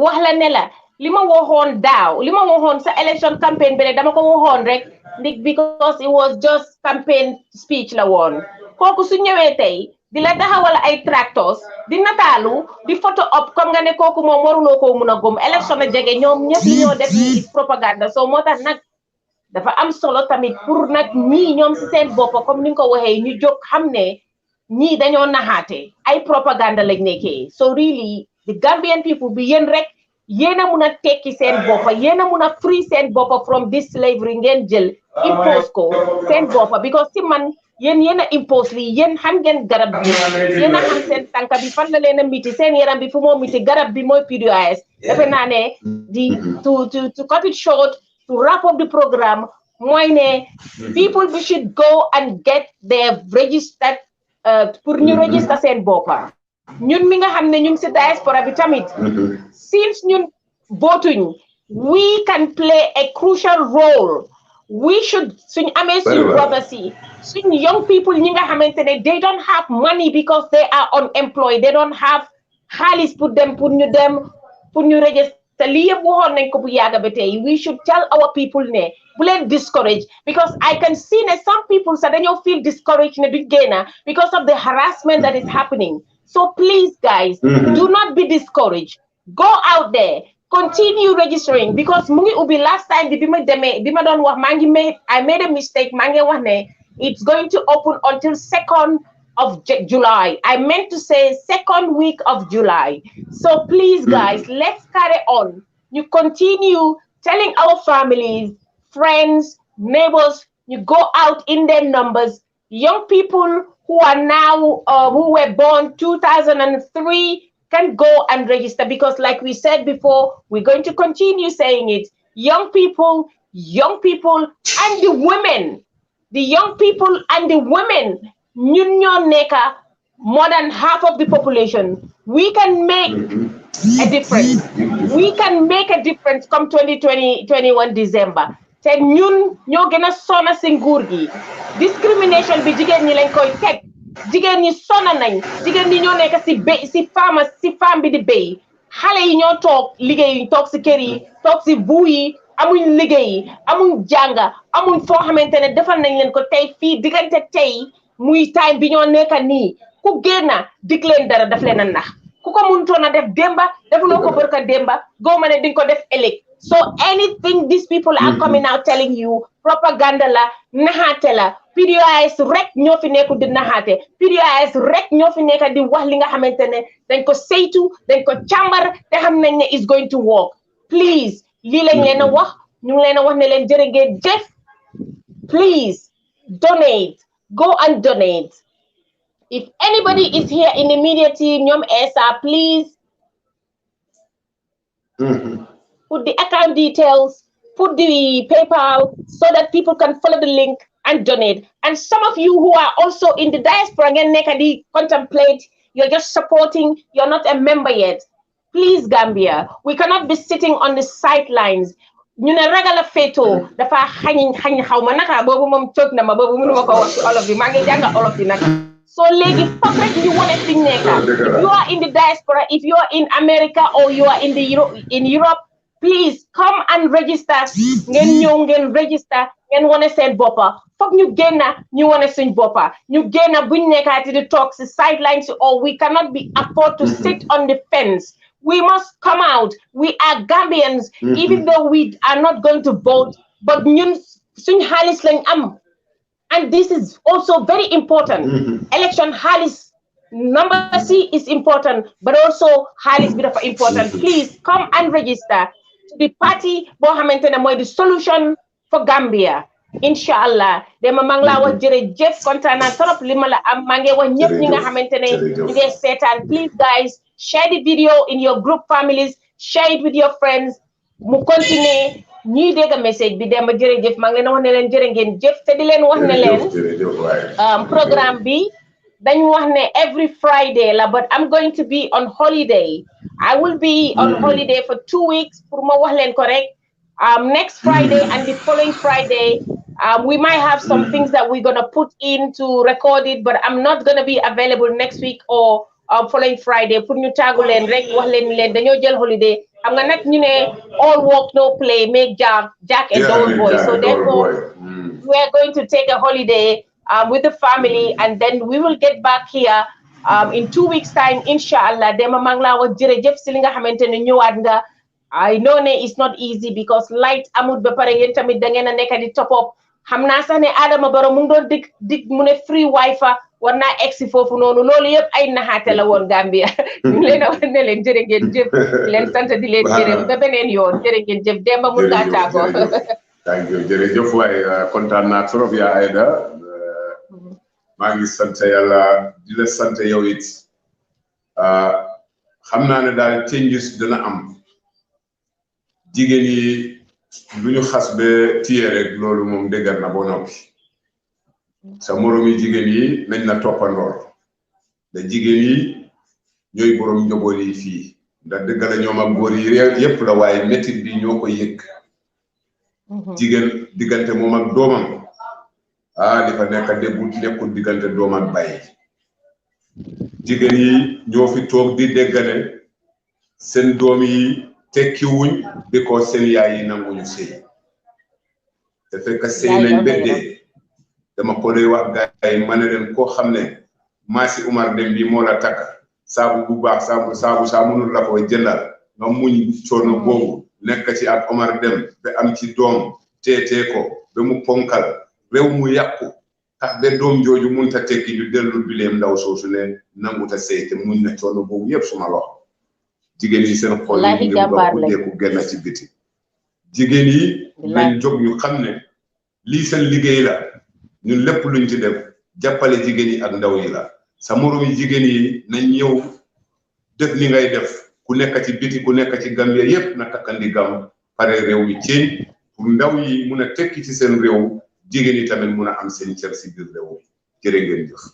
wax la ne la li ma waxoon daaw li ma waxoon sa election campaign bi rek dama ko waxoon rek ndig because it was just campaign speech la woon kooku su ñëwee tey di la taxawal ay tractors di nataalu di photo op comme nga ne kooku moom waruloo koo mun a gëm élection a jege ñoom ñëpp yi ñoo def ni propagande so moo tax nag dafa am solo tamit pour nag ñii ñoom si seen bopp comme ni nga ko waxee ñu jóg xam ne ñii dañoo naxaate ay propagande lañ nekkee so really the Gambian people bi yéen rek yéen a mun a tekki seen boppa yéen a mun a free seen boppa from this slavery ngeen jël impose ko seen boppa because si man yéen a impose lii yéen xam ngeen garab bi yéen a xam seen tànka bi fan la leen a miti seen yaram bi fu moo miti garab bi mooy PDOIS defe naa ne di to cut it short to wrap up the programme mooy ne people we should go and get their registered pour ñu register seen boppa ñun mi nga xam ne ñu ngi si diaspora bi tamit since ñun votuñ we can play a crucial role we should suñ amee suñ brothers yi suñ young people ñi nga xamante ne they don't have money because they are unemployed they don't have xaalis pour ñu register lii yëpp waxoon nañ ko bu yàgga ba tey we should tell our people ne bu leen discourage because I can see ne some people sax dañoo feel discouraged ne duñ génna because of the harassment that is happening so please guys do not be discouraged go out there continue registering because mu ngi ubbi last time bi ma doon wax I made a mistake maa ngi wax ne it's going to open until 2nd of July. I meant to say 2nd week of July. So please guys, let's carry on. You continue telling our families, friends, neighbors, you go out in their numbers. Young people who are now, who were born 2003 can go and register because like we said before, we're going to continue saying it. Young people and the women, the young people and the women, ñun ñoo nekka more than half of the population. We can make a difference. We can make a difference come 2021 December. Te ñun ñoo gëna sonna ci nguur gi. Discrimination bi jigéen ñi lañ koy teg. Jigéen ñi sonna nañ. Jigéen ñi ñoo nekk ci farm bi di béy. Xale yi ñoo toog liggéey toog ci kër yi, toog ci buu yi, amuñ liggéey, amuñ jànga, amuñ foo xamante ne defal nañ leen ko tey fii diggante tey muy time bi ñoo nekk nii ku génna dig leen dara daf leen a nax ku ko mënutoon a def démba defuloo ko barka démba góoma ne dinga ko def ëllëg so anything these people are coming out telling you propaganda la naxaate la PDOIS rek ñoo fi nekku di naxaate PDOIS rek ñoo fi nekk di wax li nga xamante ne dañ ko saytu dañ ko càmbar te xam nañ ne is going to work please lii lañ leen a wax ñu ngi leen a wax ne leen jërë ngeen jëf please donate go and donate if anybody is here in the media team ñoom ESA please put the account details put the PayPal so that people can follow the link and donate and some of you who are also in the diaspora ngeen nekk di contemplate you're just supporting you're not a member yet please Gambia we cannot be sitting on the sidelines ñu ne ragal a féetoo dafa xañ xaw ma naka boobu moom toog na ma boobu mënuma ko wax ci olof bi maa ngi jàng olof bi nag so léegi foog rek ñu wane fi ñu nekk if you are in the diaspora if you are in America or you are in Europe please come and register ngeen ñëw ngeen register ngeen wane seen boppa foog ñu génna ñu wane suñ boppa ñu génna buñ nekkaati di toog si sidelines or we cannot be afford to sit on the fence we must come out. We are Gambians, even though we are not going to vote, but ñun suñ xaalis lañ am. And this is also very important. Election xaalis number C is important, but also xaalis bi dafa important. Please come and register to the party boo xamante ne mooy the solution for Gambia. Inshallah dema maa ngi laa wax jërëjëf kontaan naa trop li ma la am maa ngi wax ñëpp ñi nga xamante ne ñu ngi seetaan please guys share the video in your group families share it with your friends mu continuer ñuy dégg message bi dema jërëjëf maa ngi leen wax ne leen jërë ngeen jëf te di leen wax ne leen programme bi dañ wax ne every Friday la but I'm going to be on holiday I will be on holiday for 2 weeks pour ma wax leen ko rek next Friday and the following Friday we might have some things that we're going to put in to record it, but I'm not going to be available next week or following Friday. Pour ñu tàggu leen rek wax leen dañoo jël holiday. Xam nga nag ñu ne all work no play make Jack a dull boy. So therefore, we are going to take a holiday with the family, and then we will get back here in 2 weeks' time, inshallah. Dema maa ngi laa wax jërëjëf si li nga xamante ne ñëwaat nga. I know ne it's not easy because light amut ba pare yéen tamit da ngeen a nekk di top up. xam naa sax ne Adama Barrow mu ngi doon dig mu ne free wifi war naa egsi foofu noonu loolu yëpp ay naxaate la woon Gambia ñu leen a wax ne leen jërë ngeen jëf leen sant di leen gërëm ba beneen yoon jërë ngeen jëf Demba mun ngaa tàggoo thank you jërëjëf waay kontaan naa trop yaa Aida maa ngi sant yàlla di la sant yow it xam naa ne daal changes dina am jigéen yi lu ñu xas ba téye rek loolu moom déggar na boo noppi sa moromi jigéen yi nañ na toppandoor da jigéen yi ñooy borom njaboot yi fii ndax dëgg la ñoom ak góor yi yépp la waaye métit bi ñoo ko yëg jigéen diggante moom ak doomam li fa nekk nekkul diggante doom ak bàyyi jigéen yi ñoo fi toog di déggane seen doom yi tekki wuñ because seen yaay yi nanguñu sëy te fekk sëy nañ beddee dama ko lay wax gaay ma ne leen koo xam ne Maasi Umar Dem bi moo la takk saabu bu baax saabu saa mënul la ko jëndal nga muñ coono boobu nekk ci ak Omar Dem ba am ci doom teetee ko ba mu ponkal réew mu yàqu tax ba doom jooju munta tekki ñu dellu bileem ndaw soosu ne nanguta sëy te muñ na coono boobu yëpp suma loxo jigéen yi seen xol yi ñu ko génn ci biti jigéen yi nañ jóg ñu xam ne lii seen liggéey la ñun lépp luñ ci def jàppale jigéen yi ak ndaw yi la sa moroom yi jigéen yi nañ ñëw def li ngay def ku nekk ci biti ku nekk ci Gambia yépp na takkandi gam pare réew mi ceeñ pour ndaw yi mun a tekki ci seen réew jigéen yi tamit mun a am seen cër si biir réew mi jërë ngeen jëf